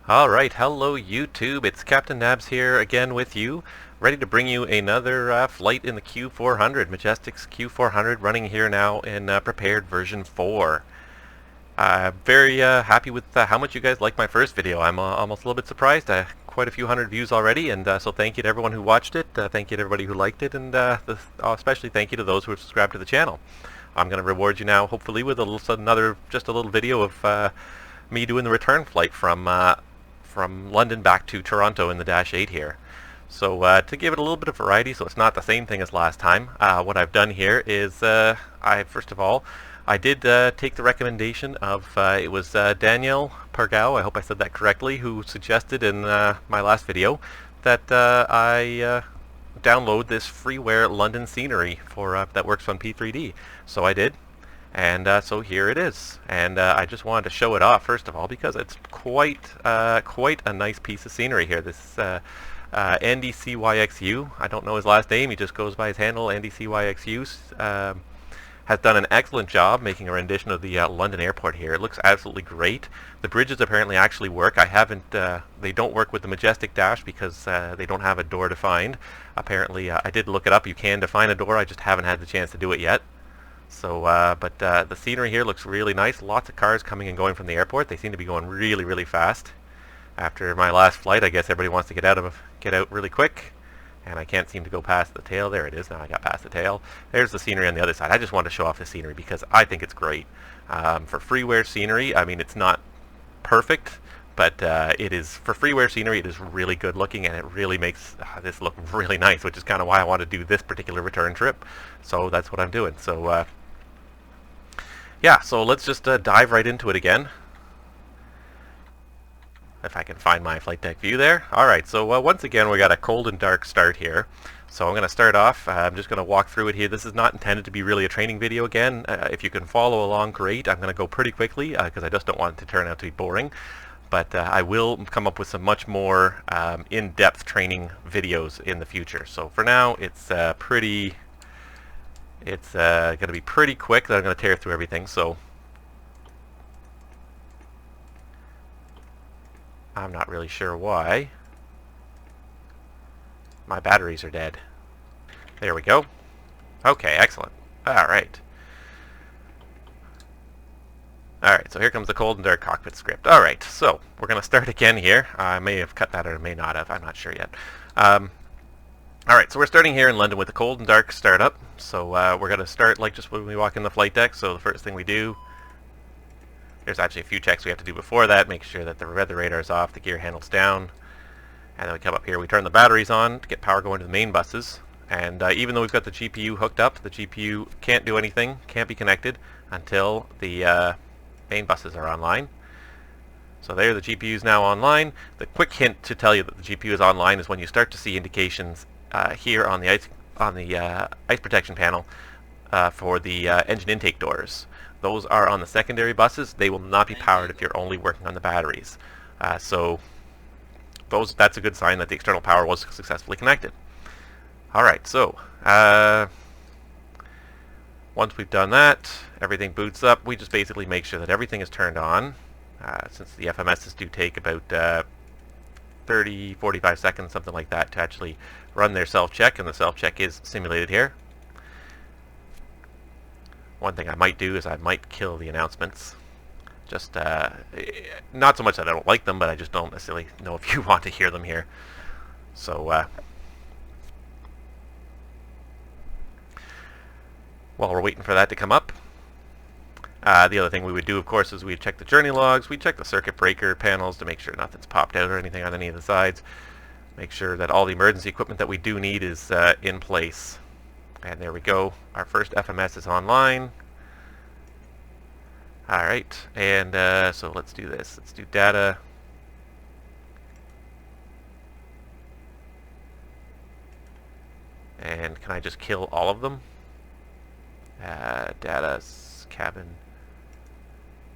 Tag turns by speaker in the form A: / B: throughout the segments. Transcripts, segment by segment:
A: Alright, hello YouTube, it's Captain Nabs here again with you, ready to bring you another flight in the Q400, Majestic's Q400, running here now in prepared version 4. Very happy with how much you guys liked my first video. I'm almost a little bit surprised, quite a few hundred views already, and so thank you to everyone who watched it, thank you to everybody who liked it, and especially thank you to those who have subscribed to the channel. I'm going to reward you now, hopefully, with just a little video of me doing the return flight from London back to Toronto in the Dash 8 here. So to give it a little bit of variety, so it's not the same thing as last time, what I've done here is first of all, I did take the recommendation of, it was Daniel Pargao, I hope I said that correctly, who suggested in my last video that I download this freeware London scenery for that works on P3D. So I did. And so here it is, and I just wanted to show it off first of all because it's quite a nice piece of scenery here. This Andy CYXU, I don't know his last name, he just goes by his handle, Andy CYXU, has done an excellent job making a rendition of the London airport here. It looks absolutely great. The bridges apparently actually work. I haven't, they don't work with the Majestic Dash because they don't have a door defined. Apparently, I did look it up, you can define a door, I just haven't had the chance to do it yet. So, but the scenery here looks really nice. Lots of cars coming and going from the airport. They seem to be going really, really fast. After my last flight, I guess everybody wants to get out really quick, and I can't seem to go past the tail. There it is. Now I got past the tail. There's the scenery on the other side. I just wanted to show off the scenery because I think it's great. For freeware scenery, I mean, it's not perfect, but it is, for freeware scenery, it is really good looking, and it really makes this look really nice, which is kind of why I want to do this particular return trip. So that's what I'm doing. So yeah, so let's just dive right into it again. If I can find my flight deck view there. Alright, so once again we got a cold and dark start here. So I'm going to start off, I'm just going to walk through it here. This is not intended to be really a training video again. If you can follow along, great. I'm going to go pretty quickly because I just don't want it to turn out to be boring. But I will come up with some much more in-depth training videos in the future. So for now, it's going to be pretty quick that I'm going to tear through everything, so I'm not really sure why. My batteries are dead. There we go. Okay, excellent. Alright. Alright, so here comes the cold and dark cockpit script. Alright, so we're going to start again here. I may have cut that or may not have. I'm not sure yet. Alright, so we're starting here in London with the cold and dark startup. So we're going to start like just when we walk in the flight deck. So the first thing we do, there's actually a few checks we have to do before that. Make sure that the weather radar is off, the gear handle's down. And then we come up here, we turn the batteries on to get power going to the main buses. And even though we've got the GPU hooked up, the GPU can't do anything, can't be connected until the main buses are online. So there, the GPU is now online. The quick hint to tell you that the GPU is online is when you start to see indications here on the ice protection panel for the engine intake doors. Those are on the secondary buses. They will not be powered if you're only working on the batteries. So that's a good sign that the external power was successfully connected. Alright, so once we've done that, everything boots up. We just basically make sure that everything is turned on. Since the FMSs do take about 30-45 seconds, something like that, to actually run their self-check, and the self-check is simulated here. One thing I might do is I might kill the announcements. Just, not so much that I don't like them, but I just don't necessarily know if you want to hear them here. So, while we're waiting for that to come up, the other thing we would do, of course, is we'd check the journey logs, we'd check the circuit breaker panels to make sure nothing's popped out or anything on any of the sides. Make sure that all the emergency equipment that we do need is in place. And there we go. Our first FMS is online. Alright, and so let's do this. Let's do data. And can I just kill all of them? Data, cabin,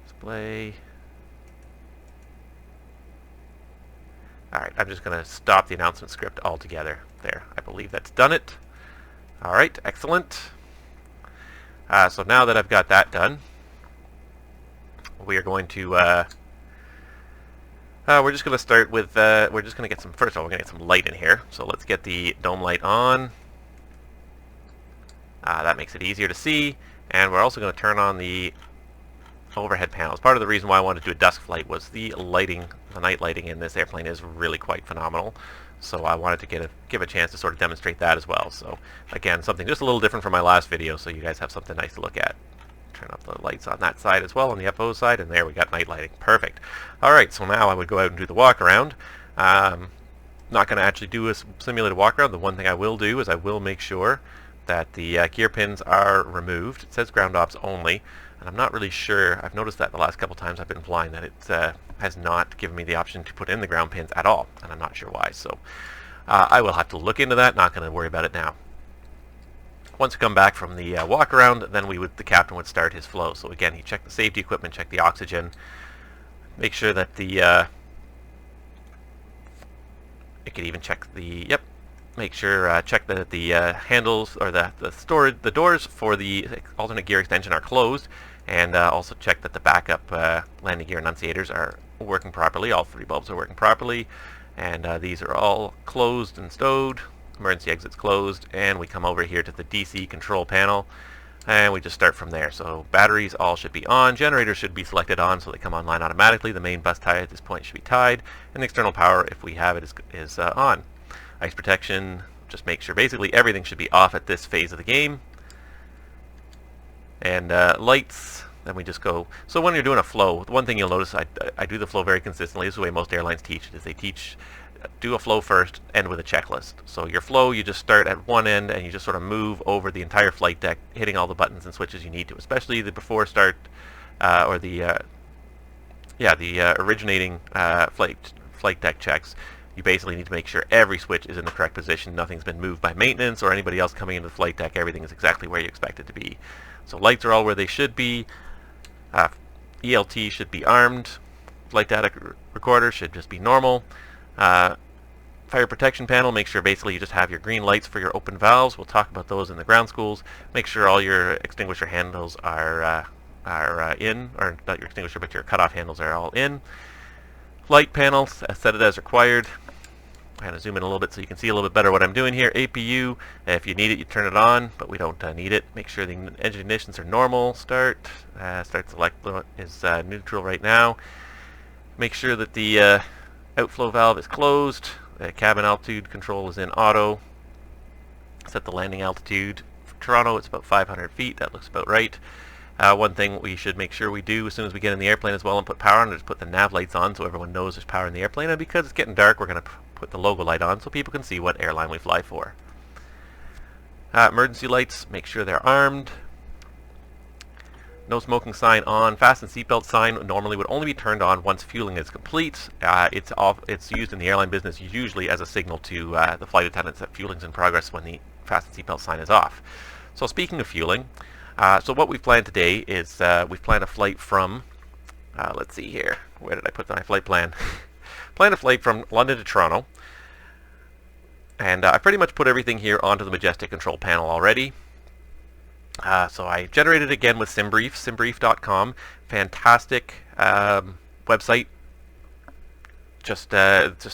A: display. Alright, I'm just going to stop the announcement script altogether. There, I believe that's done it. Alright, excellent. So now that I've got that done, we are going to We're just going to start with, we're just going to get some, first of all, we're going to get some light in here. So let's get the dome light on. That makes it easier to see. And we're also going to turn on the overhead panels. Part of the reason why I wanted to do a dusk flight was the lighting, the night lighting in this airplane is really quite phenomenal. So I wanted to give a chance to sort of demonstrate that as well. So again, something just a little different from my last video, so you guys have something nice to look at. Turn up the lights on that side as well, on the FO side, and there we got night lighting. Perfect. Alright, so now I would go out and do the walk around. Not going to actually do a simulated walk around. The one thing I will do is I will make sure that the gear pins are removed. It says ground ops only, and I'm not really sure. I've noticed that the last couple times I've been flying that it has not given me the option to put in the ground pins at all, and I'm not sure why. So I will have to look into that. Not going to worry about it now. Once we come back from the walk around, then the captain would start his flow. So again, he checked the safety equipment, checked the oxygen, make sure that the it could even check the make sure check that the handles or the doors for the alternate gear extension are closed, and also check that the backup landing gear enunciators are working properly. All 3 bulbs are working properly, and these are all closed and stowed. Emergency exits closed, and we come over here to the DC control panel, and we just start from there. So batteries all should be on, generators should be selected on so they come online automatically. The main bus tie at this point should be tied, and the external power, if we have it, is on. Ice protection, just make sure basically everything should be off at this phase of the game. And lights, then we just go. So when you're doing a flow, the one thing you'll notice, I do the flow very consistently. This is the way most airlines teach it, is they teach do a flow first, end with a checklist. So your flow, you just start at one end and you just sort of move over the entire flight deck, hitting all the buttons and switches you need to, especially the before start or the originating flight deck checks. You basically need to make sure every switch is in the correct position, nothing's been moved by maintenance or anybody else coming into the flight deck, everything is exactly where you expect it to be. So lights are all where they should be, ELT should be armed, flight data recorder should just be normal. Fire protection panel, make sure basically you just have your green lights for your open valves. We'll talk about those in the ground schools. Make sure all your extinguisher handles are in, or not your extinguisher, but your cutoff handles are all in. Light panels, set it as required. I'm going to zoom in a little bit so you can see a little bit better what I'm doing here. APU, if you need it, you turn it on, but we don't need it. Make sure the engine ignitions are normal. Start select is neutral right now. Make sure that the outflow valve is closed. Cabin altitude control is in auto. Set the landing altitude. For Toronto, it's about 500 feet. That looks about right. One thing we should make sure we do as soon as we get in the airplane as well and put power on is put the nav lights on so everyone knows there's power in the airplane. And because it's getting dark, we're going to put the logo light on so people can see what airline we fly for. Emergency lights, make sure they're armed. No smoking sign on. Fasten seatbelt sign normally would only be turned on once fueling is complete. It's used in the airline business usually as a signal to the flight attendants that fueling's in progress when the fasten seatbelt sign is off. So speaking of fueling, so what we've planned today is we've planned a flight from, let's see here, where did I put my flight plan? Planned a flight from London to Toronto, and I pretty much put everything here onto the Majestic control panel already. So I generated again with SimBrief, simbrief.com, fantastic website. Just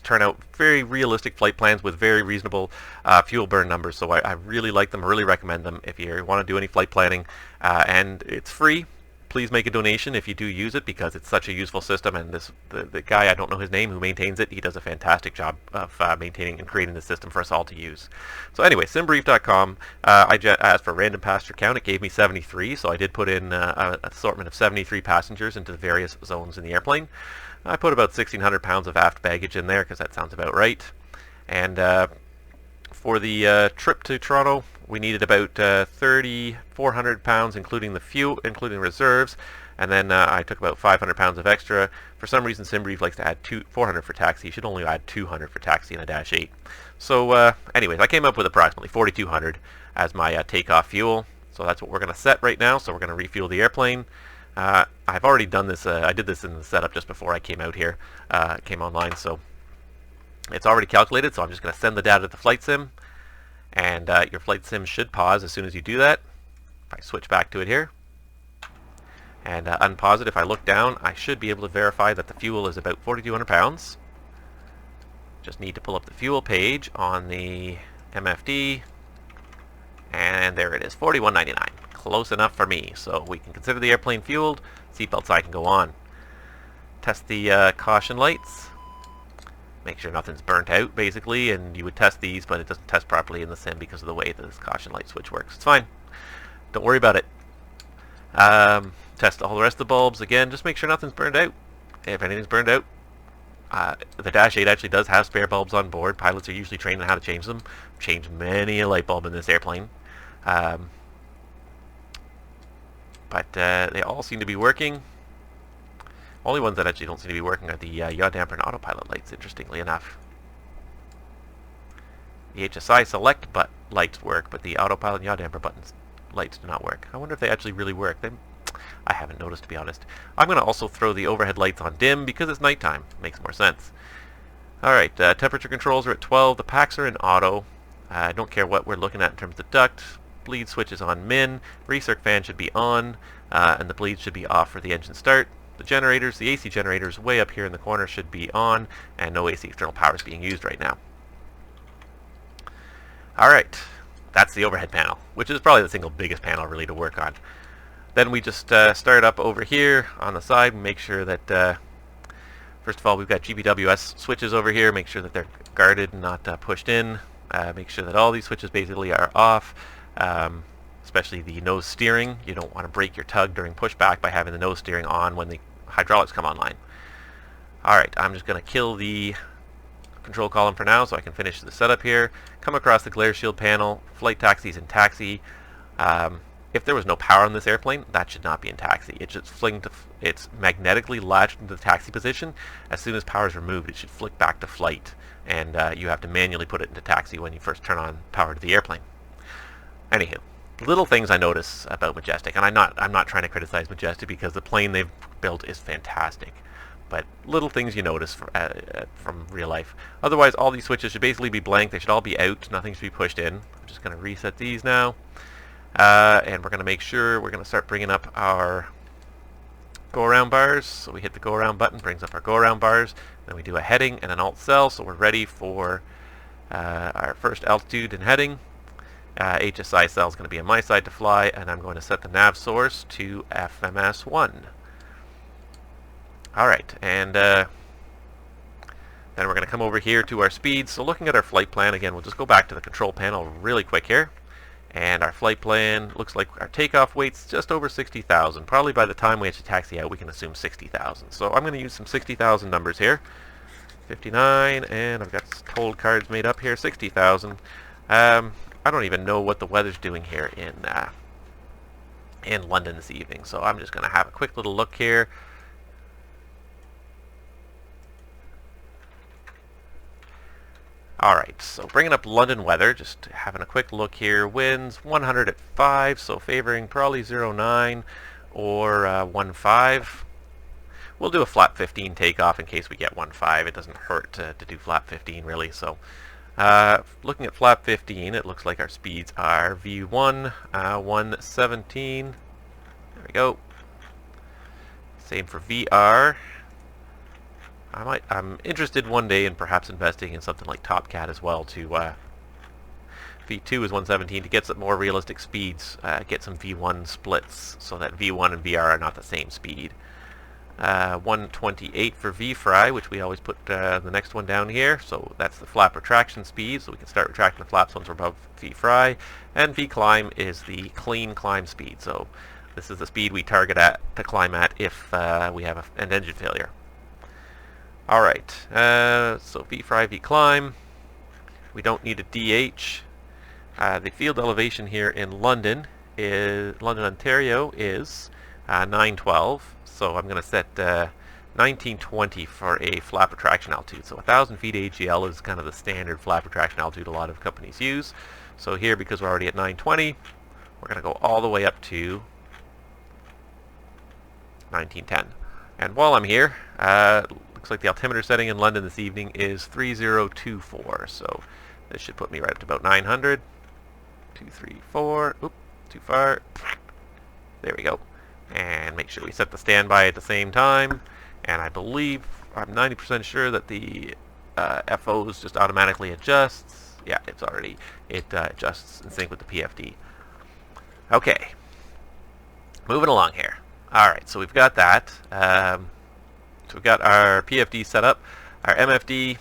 A: turn out very realistic flight plans with very reasonable fuel burn numbers. So I really like them, I really recommend them if you want to do any flight planning. And it's free. Please make a donation if you do use it because it's such a useful system. And the guy, I don't know his name, who maintains it, he does a fantastic job of maintaining and creating the system for us all to use. So anyway, simbrief.com, I asked for a random passenger count. It gave me 73, so I did put in an assortment of 73 passengers into the various zones in the airplane. I put about 1,600 pounds of aft baggage in there because that sounds about right. And for the trip to Toronto, we needed about 3,400 pounds, including the fuel, including reserves, and then I took about 500 pounds of extra. For some reason, SimBrief likes to add 400 for taxi. You should only add 200 for taxi in a Dash 8. So, anyways, I came up with approximately 4,200 as my takeoff fuel. So that's what we're going to set right now. So we're going to refuel the airplane. I've already done this. I did this in the setup just before I came out here, came online. So it's already calculated. So I'm just going to send the data to the flight sim. And your flight sim should pause as soon as you do that. If I switch back to it here. And unpause it. If I look down, I should be able to verify that the fuel is about 4,200 pounds. Just need to pull up the fuel page on the MFD. And there it is, 41.99. Close enough for me. So we can consider the airplane fueled. Seatbelt sign can go on. Test the caution lights. Make sure nothing's burnt out, basically. And you would test these, but it doesn't test properly in the sim because of the way this caution light switch works. It's fine. Don't worry about it. Test all the rest of the bulbs. Again, just make sure nothing's burned out. If anything's burned out, the Dash 8 actually does have spare bulbs on board. Pilots are usually trained on how to change them. I've changed many a light bulb in this airplane. But they all seem to be working. Only ones that actually don't seem to be working are the yaw damper and autopilot lights, interestingly enough. The HSI select lights work, but the autopilot and yaw damper buttons lights do not work. I wonder if they actually really work. I haven't noticed, to be honest. I'm going to also throw the overhead lights on dim because it's nighttime. Makes more sense. Alright, temperature controls are at 12. The packs are in auto. I don't care what we're looking at in terms of duct. Bleed switch is on min. Recirc fan should be on. And the bleed should be off for the engine start. The generators, the AC generators way up here in the corner should be on. And no AC external power is being used right now. Alright, that's the overhead panel, which is probably the single biggest panel really to work on. Then we just start up over here on the side and make sure that, first of all, we've got GPWS switches over here. Make sure that they're guarded and not pushed in. Make sure that all these switches basically are off, especially the nose steering. You don't want to break your tug during pushback by having the nose steering on when the hydraulics come online. Alright, I'm just going to kill the control column for now so I can finish the setup here. Come across the glare shield panel, flight taxis in taxi. If there was no power on this airplane, that should not be in taxi. It should fling to, it's magnetically latched into the taxi position. As soon as power is removed, it should flick back to flight, and you have to manually put it into taxi when you first turn on power to the airplane. Anywho, little things I notice about Majestic, and I'm not trying to criticize Majestic because the plane they've built is fantastic, but little things you notice from real life. Otherwise, all these switches should basically be blank. They should all be out. Nothing should be pushed in. I'm just going to reset these now. And we're going to make sure we're going to start bringing up our go-around bars. So we hit the go-around button, brings up our go-around bars. Then we do a heading and an alt cell, so we're ready for our first altitude and heading. HSI cell is going to be on my side to fly, and I'm going to set the nav source to FMS1. Alright, and then we're going to come over here to our speeds. So looking at our flight plan, again, we'll just go back to the control panel really quick here. And our flight plan looks like our takeoff weight's just over 60,000. Probably by the time we actually taxi out, we can assume 60,000. So I'm going to use some 60,000 numbers here. 59, and I've got told cards made up here, 60,000. I don't even know what the weather's doing here in London this evening. So I'm just going to have a quick little look here. Alright, so bringing up London weather, just having a quick look here. Winds 100 at 5, so favoring probably 09 or 15. We'll do a flap 15 takeoff in case we get 15. It doesn't hurt to do flap 15 really. So looking at flap 15, it looks like our speeds are V1, 117. There we go. Same for VR. I'm interested one day in perhaps investing in something like Top Cat as well to V2 is 117 to get some more realistic speeds, get some V1 splits so that V1 and VR are not the same speed. 128 for V-fry, which we always put the next one down here, so that's the flap retraction speed, so we can start retracting the flaps once we're above V-fry, and V-climb is the clean climb speed, so this is the speed we target to climb at if we have an engine failure. Alright, so V-fry, V-climb, we don't need a DH. The field elevation here in London, Ontario is 912, so I'm going to set 1920 for a flap retraction altitude. So 1,000 feet AGL is kind of the standard flap retraction altitude a lot of companies use. So here, because we're already at 920, we're going to go all the way up to 1910. And while I'm here, looks like the altimeter setting in London this evening is 3024, so this should put me right up to about 900. 234, oop, too far. There we go. And make sure we set the standby at the same time. And I believe, I'm 90% sure that the FOs just automatically adjusts. Yeah, it adjusts in sync with the PFD. Okay, moving along here. Alright, so we've got that. So we've got our PFD set up. Our MFD,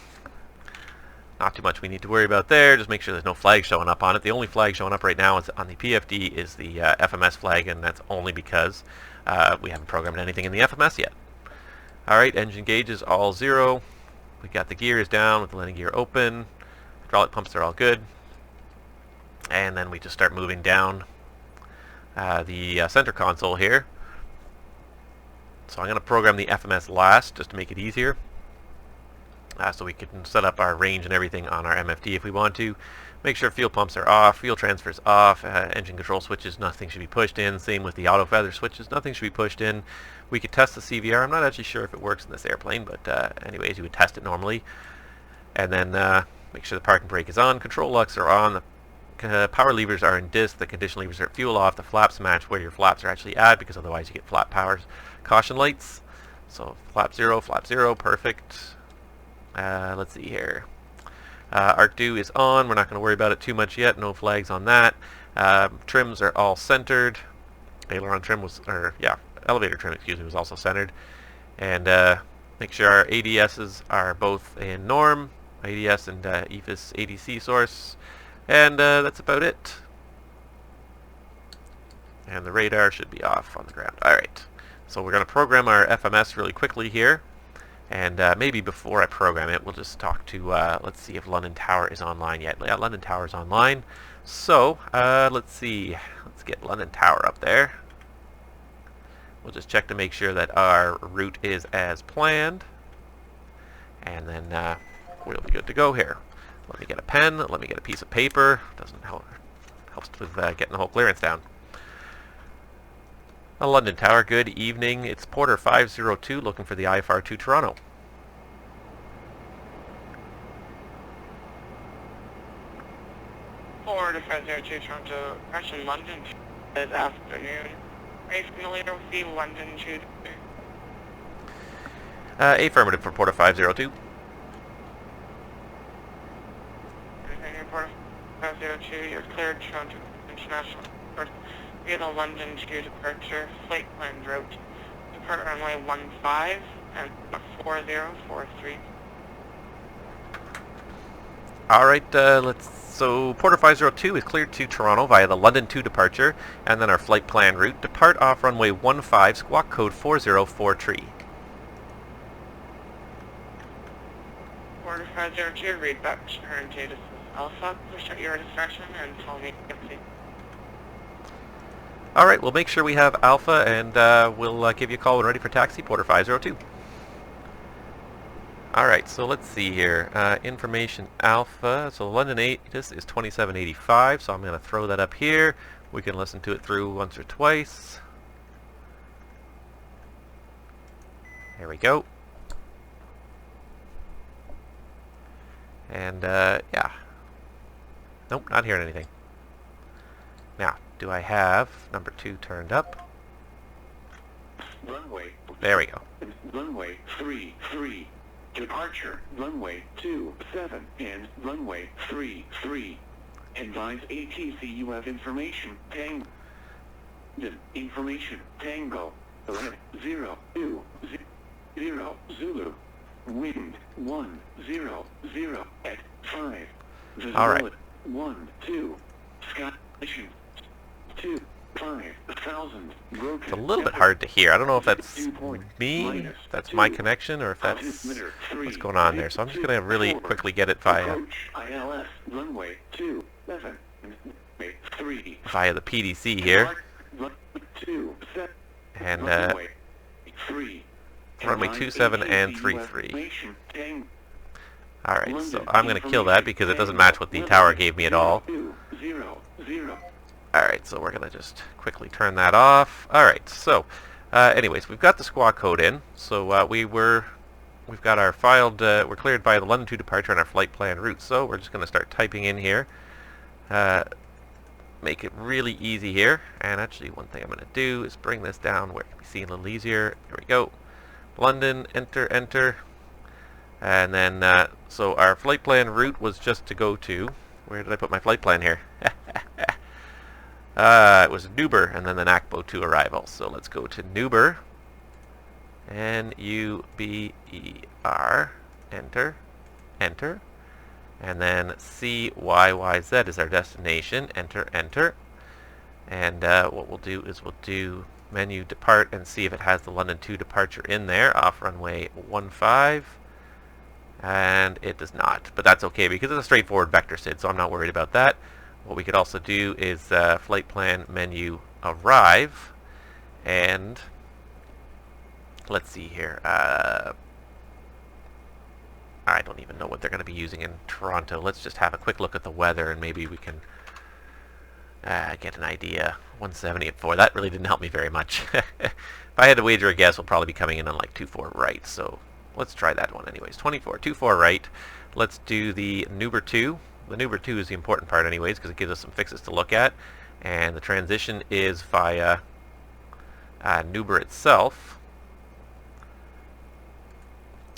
A: not too much we need to worry about there. Just make sure there's no flag showing up on it. The only flag showing up right now is on the PFD is the FMS flag, and that's only because we haven't programmed anything in the FMS yet. Alright, engine gauges all 0. We got the gears down with the landing gear open. Hydraulic pumps are all good. And then we just start moving down the center console here. So I'm going to program the FMS last just to make it easier. So we can set up our range and everything on our MFD if we want to. Make sure fuel pumps are off, fuel transfers off, engine control switches, nothing should be pushed in. Same with the auto feather switches, nothing should be pushed in. We could test the CVR. I'm not actually sure if it works in this airplane, but anyways, you would test it normally. And then make sure the parking brake is on, control locks are on, the power levers are in disc, the condition levers are at fuel off, the flaps match where your flaps are actually at, because otherwise you get flap powers. Caution lights, so flap 0, perfect. Let's see here. Arc-Do is on. We're not going to worry about it too much yet. No flags on that. Trims are all centered. Aileron trim was, elevator trim, excuse me, was also centered. And make sure our ADSs are both in norm. ADS and EFIS ATC source. And that's about it. And the radar should be off on the ground. Alright. So we're going to program our FMS really quickly here. And maybe before I program it, we'll just talk to, let's see if London Tower is online yet. Yeah, London Tower is online. So, let's see. Let's get London Tower up there. We'll just check to make sure that our route is as planned. And then we'll be good to go here. Let me get a pen. Let me get a piece of paper. Doesn't help. Helps with getting the whole clearance down. London Tower, good evening. It's Porter 502 looking for the IFR to Toronto.
B: Porter 502 Toronto, Russian London this afternoon. Are you familiar with the London to?
A: Affirmative for Porter 502.
B: Porter 502, you're cleared Toronto International Airport via the London to departure flight plan route. Depart runway 15 and 4043.
A: Alright, so Porter 502 is cleared to Toronto via the London 2 departure, and then our flight plan route. Depart off runway 15, squawk code 404
B: Porter 502, read back to current data Alpha, push out your distraction and tell me empty.
A: Alright, we'll make sure we have Alpha, and we'll give you a call when ready for taxi, Porter 502. Alright, so let's see here. Information Alpha, so London 8, this is 2785, so I'm going to throw that up here. We can listen to it through once or twice. There we go. And, yeah. Nope, not hearing anything. Now, do I have number 2 turned up?
C: Runway.
A: There we go.
C: Runway 33. Departure. Runway 27 and runway 33. Advise ATC you have information. Tango. Information. Tango. 0, 2, 0, Zulu. Wind 100 at 5.
A: All right.
C: 1, 2. Sky station 2, 5,000.
A: It's a little bit hard to hear. I don't know if that's me, if that's my connection, or if that's what's going on there. So I'm just going to really quickly get it via
C: runway 27
A: via the PDC here. And runway 27 and 33. Alright, so I'm going to kill that because it doesn't match what the tower gave me at all. Alright, so we're going to just quickly turn that off. Alright, so anyways, we've got the squawk code in. So we've got our filed, we're cleared by the London 2 departure on our flight plan route. So we're just going to start typing in here. make it really easy here. And actually, one thing I'm going to do is bring this down where it can be seen a little easier. Here we go. London, enter, enter. And then, so our flight plan route was just to go to, where did I put my flight plan here? It was Nuber, and then the NACPO 2 arrival. So let's go to Nuber. N-U-B-E-R. Enter. Enter. And then CYYZ is our destination. Enter, enter. And what we'll do is we'll do menu depart and see if it has the London 2 departure in there, off runway 15. And it does not, but that's okay because it's a straightforward vector SID, so I'm not worried about that. What we could also do is flight plan menu arrive, and let's see here. I don't even know what they're going to be using in Toronto. Let's just have a quick look at the weather, and maybe we can get an idea. 170 at 4. That really didn't help me very much. If I had to wager a guess, we'll probably be coming in on like 24 right. So let's try that one anyways. 24 right. Let's do the Nuber 2. The Nuber 2 is the important part anyways because it gives us some fixes to look at. And the transition is via Nuber itself.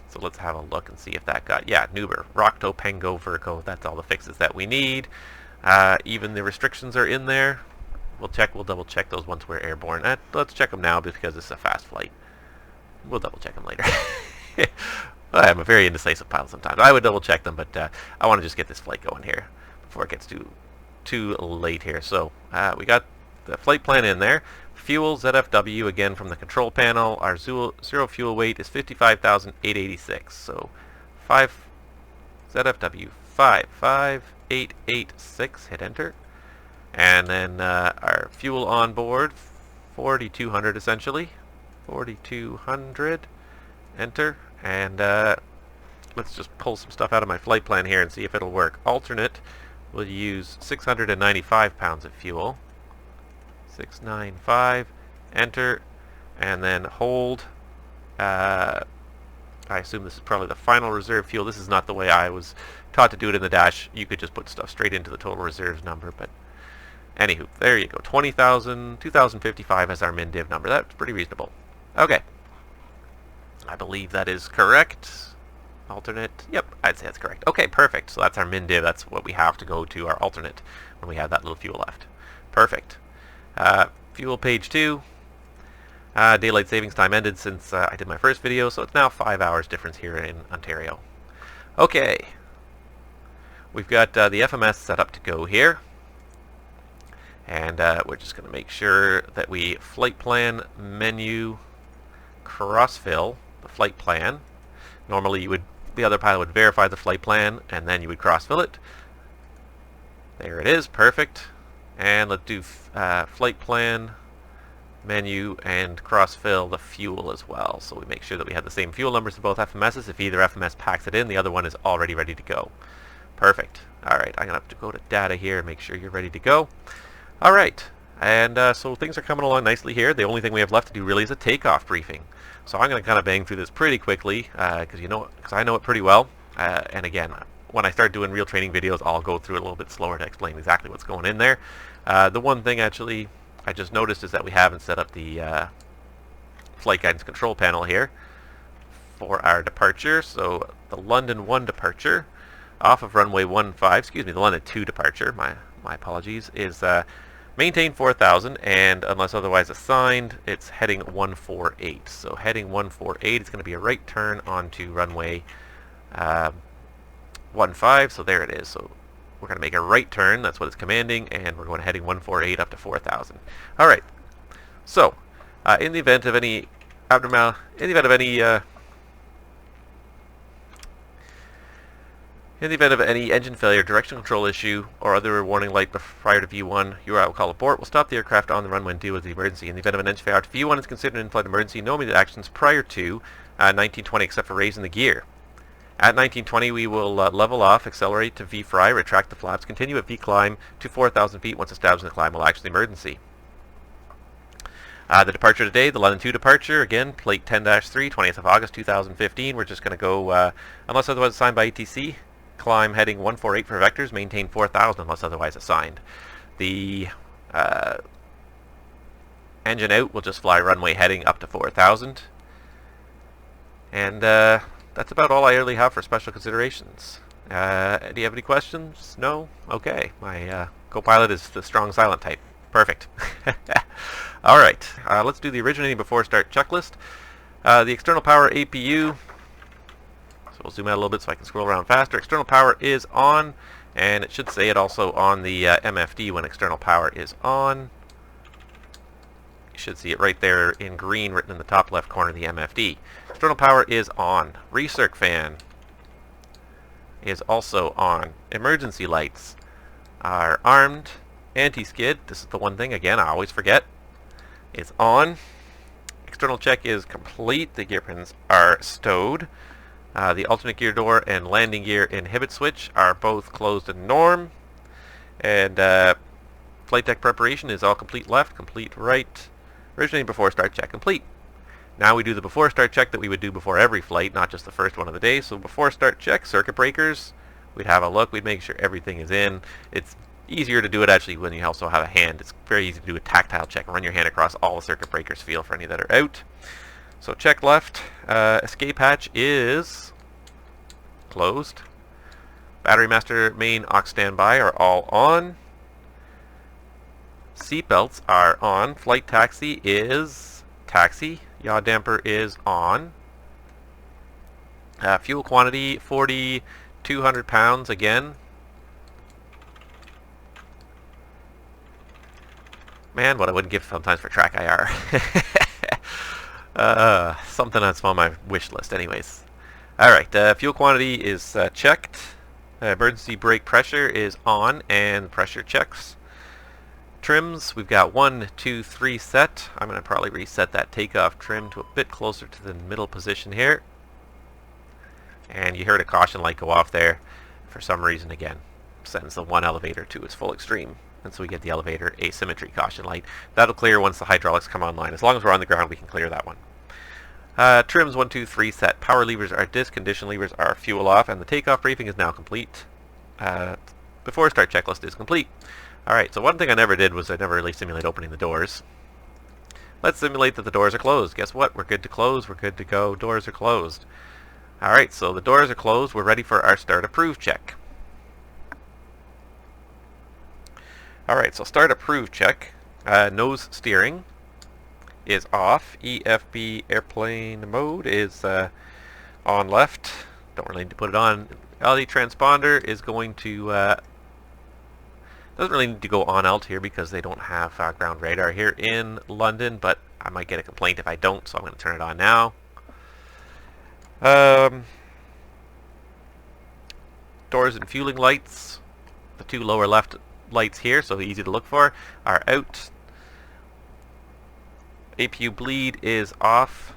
A: So let's have a look and see if that got, yeah, Nuber, Rocto, Pengo, Virgo, that's all the fixes that we need. Even the restrictions are in there. We'll double check those once we're airborne. Let's check them now because this is a fast flight. We'll double check them later. I'm a very indecisive pilot sometimes. I would double check them, but I want to just get this flight going here before it gets too late here. So we got the flight plan in there. Fuel, ZFW, again from the control panel. Our zero fuel weight is 55,886. So 5 ZFW 55886. Hit enter. And then our fuel on board, 4,200 essentially. 4,200. Enter. And let's just pull some stuff out of my flight plan here and see if it'll work. Alternate, we'll use 695 pounds of fuel. 695, enter, and then hold. I assume this is probably the final reserve fuel. This is not the way I was taught to do it in the dash. You could just put stuff straight into the total reserves number, but anywho, there you go. 2055 as our min div number. That's pretty reasonable. Okay. I believe that is correct. Alternate. Yep, I'd say that's correct. Okay, perfect. So that's our min div. That's what we have to go to our alternate when we have that little fuel left. Perfect. Fuel page 2. Daylight savings time ended since I did my first video, so it's now 5 hours difference here in Ontario. Okay. We've got the FMS set up to go here. And we're just going to make sure that we flight plan menu cross-fill the flight plan. Normally the other pilot would verify the flight plan and then you would cross-fill it. There it is, perfect. And let's do flight plan menu and cross-fill the fuel as well. So we make sure that we have the same fuel numbers for both FMSs. If either FMS packs it in, the other one is already ready to go. Perfect. Alright, I'm going to have to go to data here and make sure you're ready to go. Alright, and so things are coming along nicely here. The only thing we have left to do really is a takeoff briefing. So I'm going to kind of bang through this pretty quickly because I know it pretty well. And again, when I start doing real training videos, I'll go through it a little bit slower to explain exactly what's going in there. The one thing actually I just noticed is that we haven't set up the flight guidance control panel here for our departure. So the London 1 departure off of runway 15, the London 2 departure, my apologies, is maintain 4,000, and unless otherwise assigned, it's heading 148. So heading 148 is going to be a right turn onto runway 15, so there it is. So we're going to make a right turn, that's what it's commanding, and we're going heading 148 up to 4,000. Alright, so in the event of any engine failure, direction control issue, or other warning light prior to V1, your will call abort. We'll stop the aircraft on the runway and deal with the emergency. In the event of an engine failure, V1 is considered an in-flight emergency. No immediate actions prior to 1920 except for raising the gear. At 1920, we will level off, accelerate to V-fry, retract the flaps, continue at V-climb to 4,000 feet. Once established in the climb, will action the emergency. The departure today, the London 2 departure, again, plate 10-3, 20th of August, 2015. We're just going to go, unless otherwise assigned by ATC, climb heading 148 for vectors, maintain 4,000 unless otherwise assigned. The engine out will just fly runway heading up to 4,000. And that's about all I really have for special considerations. Do you have any questions? No? Okay. My co-pilot is the strong silent type. Perfect. Alright, let's do the originating before start checklist. The external power APU, so we'll zoom out a little bit so I can scroll around faster. External power is on, and it should say it also on the MFD when external power is on. You should see it right there in green written in the top left corner of the MFD. External power is on. Recirc fan is also on. Emergency lights are armed. Anti-skid, this is the one thing, again, I always forget, is on. External check is complete. The gear pins are stowed. The alternate gear door and landing gear inhibit switch are both closed in norm. And flight deck preparation is all complete left, complete right. Originating before start check complete. Now we do the before start check that we would do before every flight, not just the first one of the day. So before start check, circuit breakers, we'd have a look, we'd make sure everything is in. It's easier to do it actually when you also have a hand. It's very easy to do a tactile check. Run your hand across all the circuit breakers, feel for any that are out. So check left. Escape hatch is closed. Battery master, main, aux standby are all on. Seatbelts are on. Flight taxi is taxi. Yaw damper is on. Fuel quantity 4,200 pounds again. Man, what I wouldn't give sometimes for track IR. Something that's on my wish list anyways. Alright, fuel quantity is checked. Emergency brake pressure is on and pressure checks. Trims, we've got 1, 2, 3 set. I'm going to probably reset that takeoff trim to a bit closer to the middle position here. And you heard a caution light go off there. For some reason, again, sends the one elevator to its full extreme. And so we get the elevator asymmetry caution light. That'll clear once the hydraulics come online. As long as we're on the ground, we can clear that one. Trims 1, 2, 3 set. Power levers are dis, condition levers are fuel off, and the takeoff briefing is now complete. Before start checklist is complete. Alright, so one thing I never did was I never really simulate opening the doors. Let's simulate that the doors are closed. Guess what? We're good to close. We're good to go. Doors are closed. Alright, so the doors are closed. We're ready for our start approve check. Alright, so start approve check. Nose steering is off. EFB airplane mode is on left. Don't really need to put it on. LD transponder is going to doesn't really need to go on alt here because they don't have ground radar here in London, but I might get a complaint if I don't, so I'm going to turn it on now. Doors and fueling lights, the two lower left lights here, so easy to look for, are out. APU bleed is off,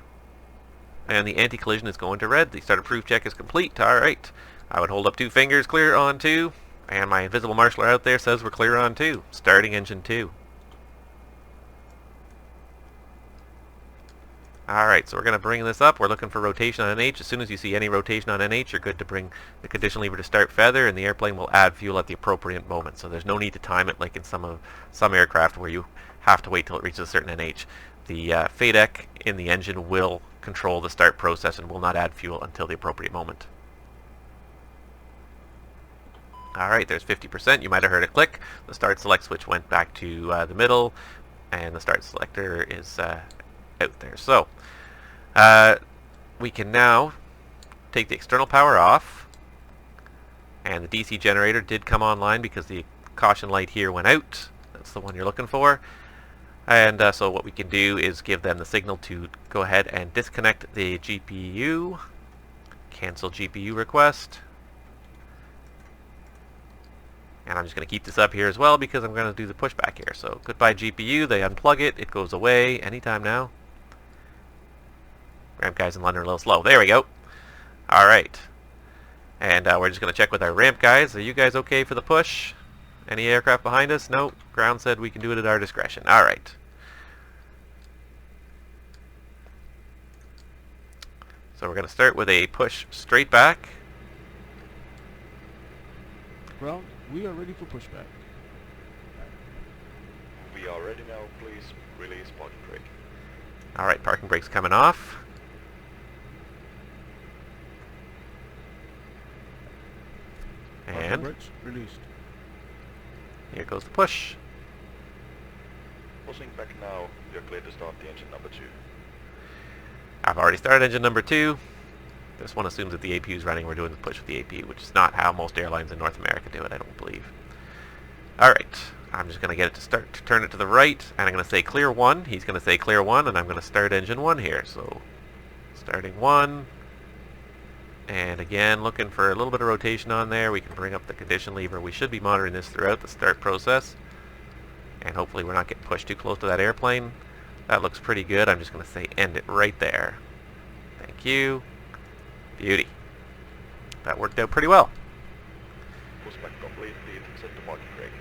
A: and the anti-collision is going to red. The start approve check is complete. Alright, I would hold up 2 fingers, clear on 2. And my invisible marshaller out there says we're clear on 2. Starting engine 2. Alright, so we're going to bring this up. We're looking for rotation on NH. As soon as you see any rotation on NH, you're good to bring the condition lever to start feather, and the airplane will add fuel at the appropriate moment. So there's no need to time it like in some aircraft where you have to wait till it reaches a certain NH. The FADEC in the engine will control the start process and will not add fuel until the appropriate moment. Alright, there's 50%. You might have heard a click. The start select switch went back to the middle, and the start selector is out there. So, we can now take the external power off, and the DC generator did come online because the caution light here went out. That's the one you're looking for. And so what we can do is give them the signal to go ahead and disconnect the GPU, cancel GPU request. And I'm just going to keep this up here as well because I'm going to do the pushback here. So goodbye GPU, they unplug it, it goes away anytime now. Ramp guys in London are a little slow. There we go. Alright. And we're just going to check with our ramp guys. Are you guys okay for the push? Any aircraft behind us? No. Ground said we can do it at our discretion. Alright. So we're going to start with a push straight back.
D: Ground, we are ready for pushback. are ready now. Please release parking brake.
A: Alright, parking brake's coming off.
E: Parking
A: And
E: brakes released.
A: here goes the push.
D: Pushing back now. You're clear to start the engine number 2.
A: I've already started engine number 2. This one assumes that the APU is running. We're doing the push with the APU, which is not how most airlines in North America do it, I don't believe. Alright, I'm just going to get it to start to turn it to the right, and I'm going to say clear 1. He's going to say clear 1, and I'm going to start engine 1 here. So, starting 1. And again, looking for a little bit of rotation on there. We can bring up the condition lever. We should be monitoring this throughout the start process. And hopefully we're not getting pushed too close to that airplane. That looks pretty good. I'm just going to say end it right there. Thank you. Beauty. That worked out pretty well.
D: Push back complete. Lead. Set the parking brake.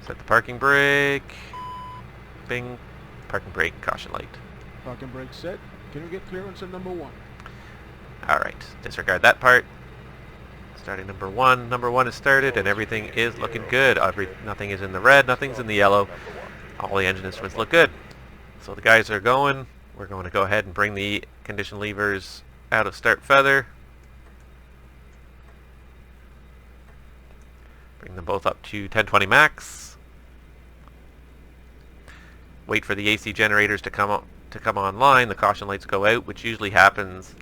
A: Set the parking brake. Bing. Parking brake. Caution light.
E: Parking brake set. Can we get clearance at number 1?
A: Alright. Disregard that part. Starting number 1. Number 1 is started and everything is looking good. Nothing is in the red. Nothing's in the yellow. All the engine instruments look good. So the guys are going. We're going to go ahead and bring the condition levers out of start feather. Bring them both up to 1020 max. Wait for the AC generators to come online. The caution lights go out, which usually happens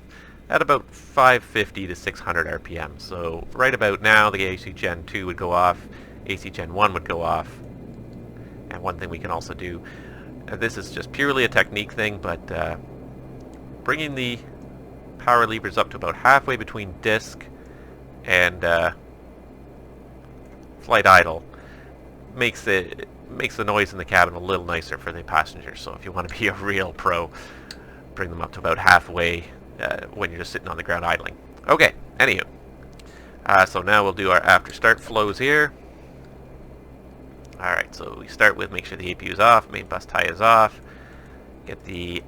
A: at about 550 to 600 RPM. So right about now, the AC Gen 2 would go off, AC Gen 1 would go off. And one thing we can also do, this is just purely a technique thing, but bringing the power levers up to about halfway between disc and flight idle makes the noise in the cabin a little nicer for the passengers. So if you want to be a real pro, bring them up to about halfway when you're just sitting on the ground idling. Okay, anywho. So now we'll do our after start flows here. Alright, so we start with make sure the APU is off, main bus tie is off, get the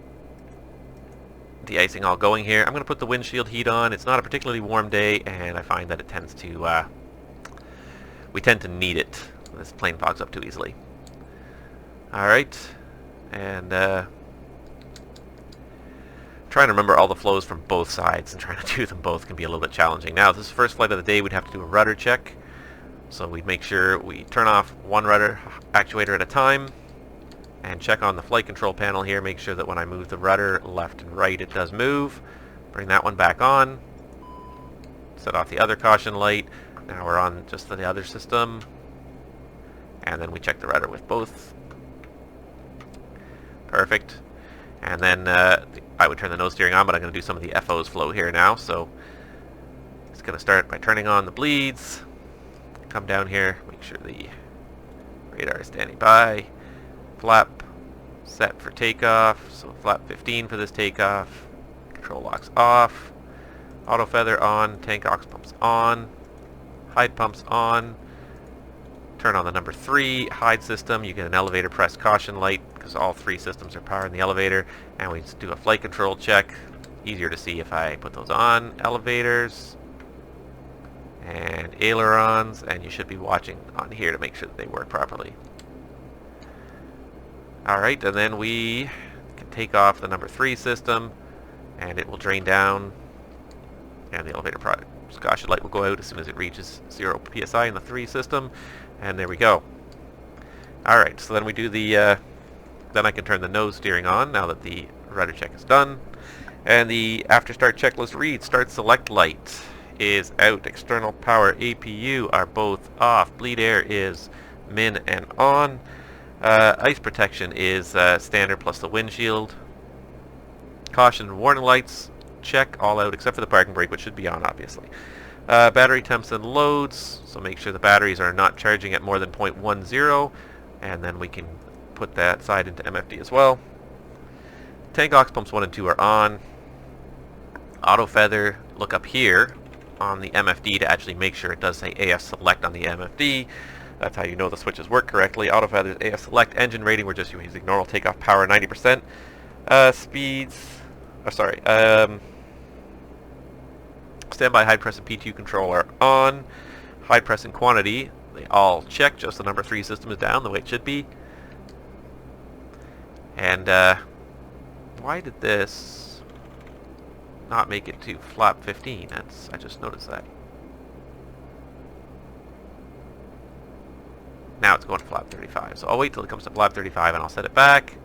A: de-icing all going here. I'm going to put the windshield heat on. It's not a particularly warm day, and I find that it tends to, we tend to need it. This plane fogs up too easily. Alright, and trying to remember all the flows from both sides and trying to do them both can be a little bit challenging. Now, if this is the first flight of the day, we'd have to do a rudder check. So we'd make sure we turn off one rudder actuator at a time and check on the flight control panel here. Make sure that when I move the rudder left and right, it does move. Bring that one back on. Set off the other caution light. Now we're on just the other system. And then we check the rudder with both. Perfect. And then I would turn the nose steering on, but I'm going to do some of the FO's flow here now. So it's going to start by turning on the bleeds. Come down here, make sure the radar is standing by. Flap set for takeoff, so flap 15 for this takeoff. Control locks off. Auto feather on, tank aux pumps on. Hide pumps on. Turn on the number 3 hide system. You get an elevator press caution light because all 3 systems are powering the elevator. And we just do a flight control check. Easier to see if I put those on. Elevators. And ailerons, and you should be watching on here to make sure that they work properly. Alright, and then we can take off the number 3 system, and it will drain down, and the elevator caution light will go out as soon as it reaches 0 psi in the 3 system, and there we go. Alright, so then we do the, then I can turn the nose steering on now that the rudder check is done, and the after start checklist reads start select light is out, external power APU are both off, bleed air is min and on, ice protection is standard plus the windshield, caution warning lights check all out except for the parking brake, which should be on obviously. Battery temps and loads, so make sure the batteries are not charging at more than 0.10, and then we can put that side into MFD as well. Tank aux pumps 1 and 2 are on. Auto feather, look up here on the MFD to actually make sure it does say AF select on the MFD. That's how you know the switches work correctly. Auto feathers, AF select, engine rating, we're just using normal takeoff power 90%. Speeds, standby hide press and P2 control are on. Hide press and quantity, they all check, just the number 3 system is down the way it should be. And why did this not make it to flap 15? I just noticed that. Now it's going to flap 35. So I'll wait till it comes to flap 35 and I'll set it back.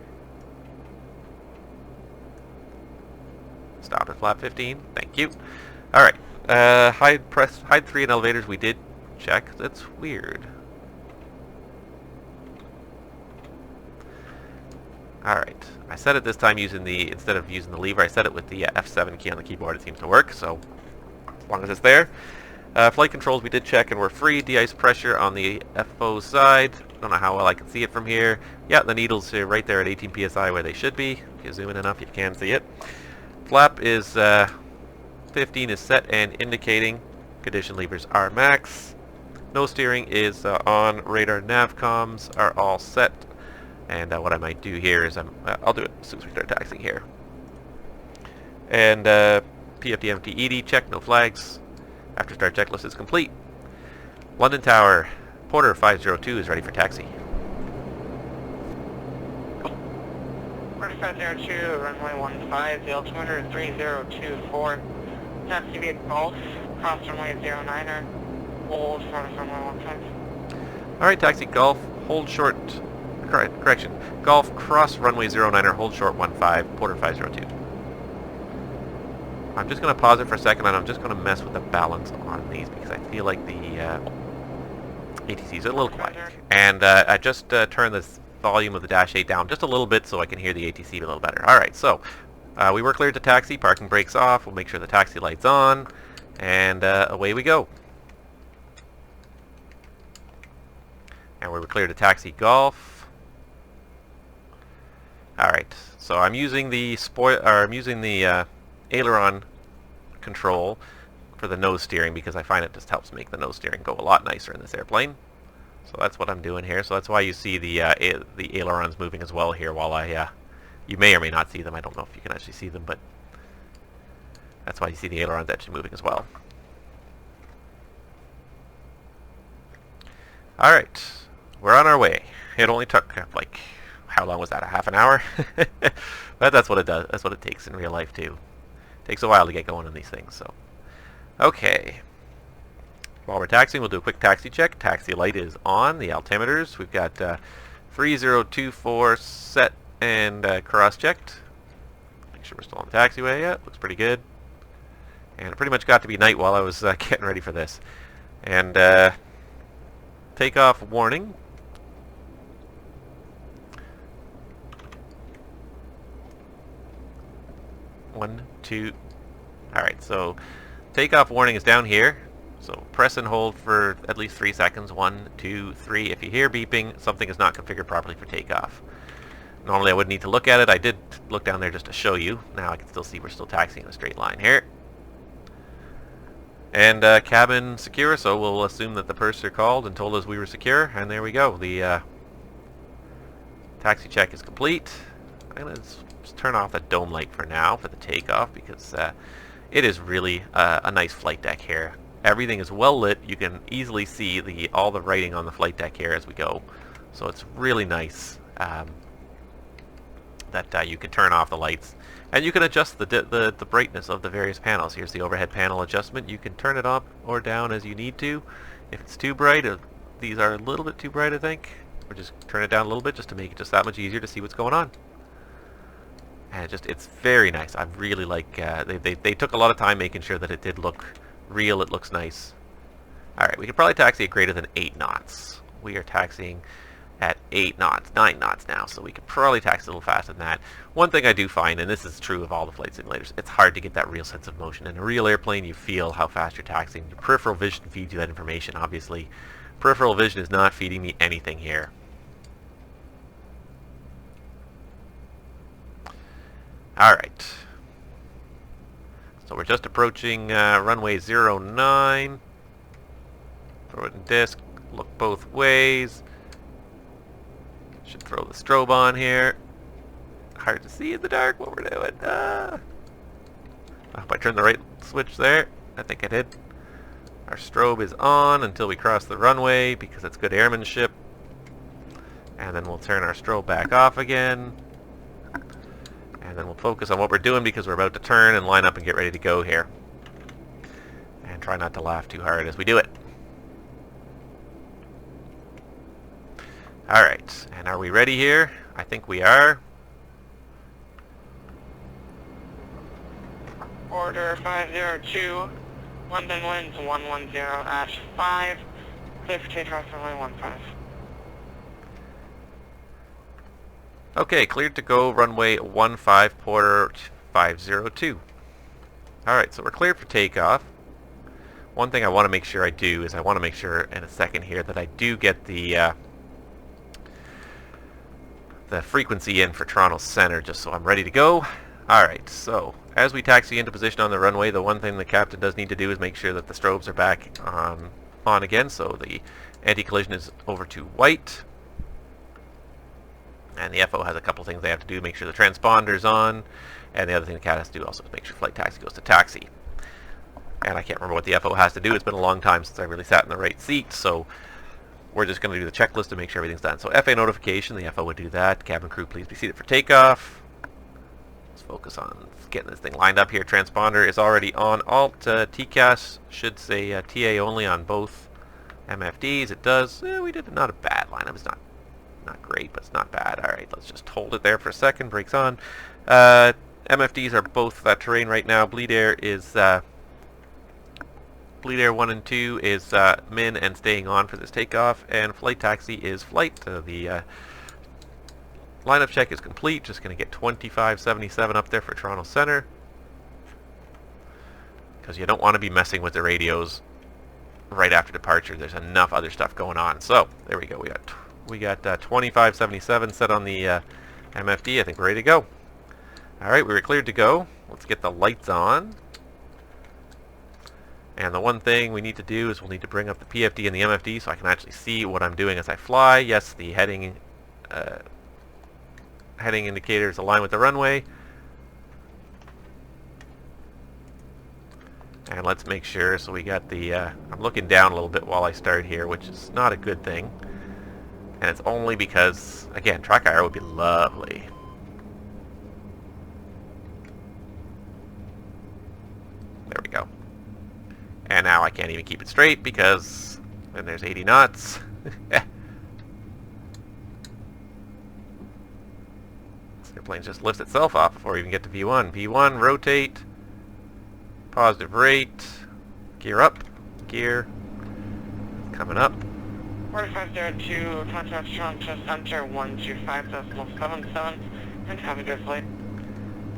A: Stop at flap 15. Thank you. Alright. Hide 3 in elevators we did check. That's weird. Alright. I set it this time using instead of using the lever, I set it with the F7 key on the keyboard. It seems to work, so as long as it's there. Flight controls we did check and we're free. De-ice pressure on the FO side. Don't know how well I can see it from here. Yeah, the needles are right there at 18 psi where they should be. If you zoom in enough, you can see it. Flap is 15 is set and indicating. Condition levers are max. Nose steering is on. Radar nav comms are all set. And what I might do here is I'll do it as soon as we start taxiing here. And PFD empty ED check, no flags. After start checklist is complete. London Tower, Porter 502 is ready for taxi.
B: Porter 502, runway 15, the altimeter 3024. Taxi via Golf, cross runway 09er, hold short of runway 15.
A: Alright, taxi Golf, hold short, correction, Golf, cross runway 09er, hold short 15, Porter 502. I'm just going to pause it for a second and I'm just going to mess with the balance on these because I feel like the ATCs are a little quiet. And I just turned the volume of the Dash 8 down just a little bit so I can hear the ATC a little better. Alright, so we were cleared to taxi, parking brakes off, we'll make sure the taxi light's on, and away we go. And we were cleared to taxi Golf. Alright, so I'm using the aileron control for the nose steering because I find it just helps make the nose steering go a lot nicer in this airplane. So that's what I'm doing here. So that's why you see the ailerons moving as well here while you may or may not see them. I don't know if you can actually see them, but that's why you see the ailerons actually moving as well. Alright, we're on our way. It only took like, how long was that, a half an hour? But that's what it does. That's what it takes in real life too. Takes a while to get going on these things, so. Okay. While we're taxiing, we'll do a quick taxi check. Taxi light is on, the altimeters. We've got 3024 set and cross-checked. Make sure we're still on the taxiway. Yeah, looks pretty good. And it pretty much got to be night while I was getting ready for this. And takeoff warning. One, two. Alright, so takeoff warning is down here. So press and hold for at least 3 seconds. 1, 2, 3. If you hear beeping, something is not configured properly for takeoff. Normally I wouldn't need to look at it. I did look down there just to show you. Now I can still see we're still taxiing in a straight line here. And cabin secure, so we'll assume that the purser called and told us we were secure. And there we go. The taxi check is complete. I'm going to just turn off the dome light for now for the takeoff because it is really a nice flight deck here. Everything is well lit. You can easily see all the writing on the flight deck here as we go. So it's really nice that you can turn off the lights. And you can adjust the brightness of the various panels. Here's the overhead panel adjustment. You can turn it up or down as you need to. If it's too bright, these are a little bit too bright I think, or just turn it down a little bit just to make it just that much easier to see what's going on. And it's very nice. I really like, they took a lot of time making sure that it did look real, it looks nice. Alright, we could probably taxi at greater than 8 knots. We are taxiing at 8 knots, 9 knots now, so we could probably taxi a little faster than that. One thing I do find, and this is true of all the flight simulators, it's hard to get that real sense of motion. In a real airplane, you feel how fast you're taxiing. Your peripheral vision feeds you that information, obviously. Peripheral vision is not feeding me anything here. Alright. So we're just approaching runway 09. Throw it in disc. Look both ways. Should throw the strobe on here. Hard to see in the dark what we're doing. I hope I turned the right switch there. I think I did. Our strobe is on until we cross the runway because it's good airmanship. And then we'll turn our strobe back off again. And then we'll focus on what we're doing because we're about to turn and line up and get ready to go here. And try not to laugh too hard as we do it. Alright, and are we ready here? I think we are.
B: Order 502, London winds 110 at 5, clear for takeoff runway 15.
A: Okay, cleared to go, runway 15, Porter 502. Alright, so we're cleared for takeoff. One thing I want to make sure I do is I want to make sure in a second here that I do get the frequency in for Toronto Center just so I'm ready to go. Alright, so as we taxi into position on the runway, the one thing the captain does need to do is make sure that the strobes are back on again, so the anti-collision is over to white. And the FO has a couple things they have to do, make sure the transponder's on, and the other thing the cat has to do also is make sure flight taxi goes to taxi. And I can't remember what the FO has to do. It's been a long time since I really sat in the right seat, so we're just going to do the checklist to make sure everything's done. So FA notification, the FO would do that. Cabin crew, please be seated for takeoff. Let's focus on getting this thing lined up here. Transponder is already on. Alt TCAS should say TA only on both MFDs. It does. We did not a bad lineup. It's not great, but it's not bad. Alright, let's just hold it there for a second. Brakes on. MFDs are both terrain right now. Bleed air is Bleed air 1 and 2 is min and staying on for this takeoff, and flight taxi is flight. The lineup check is complete. Just going to get 2577 up there for Toronto Center, because you don't want to be messing with the radios right after departure. There's enough other stuff going on. So there we go. We got 2577 set on the MFD. I think we're ready to go. All right, we were cleared to go. Let's get the lights on. And the one thing we need to do is we'll need to bring up the PFD and the MFD so I can actually see what I'm doing as I fly. Yes, the heading indicators align with the runway. And let's make sure, so we got the, I'm looking down a little bit while I start here, which is not a good thing. And it's only because, again, track IR would be lovely. There we go. And now I can't even keep it straight because then there's 80 knots. This airplane just lifts itself off before we even get to V1. V1, rotate, positive rate, gear up, gear, coming up.
B: 4502, contact Toronto Center 125.77, and have a good flight.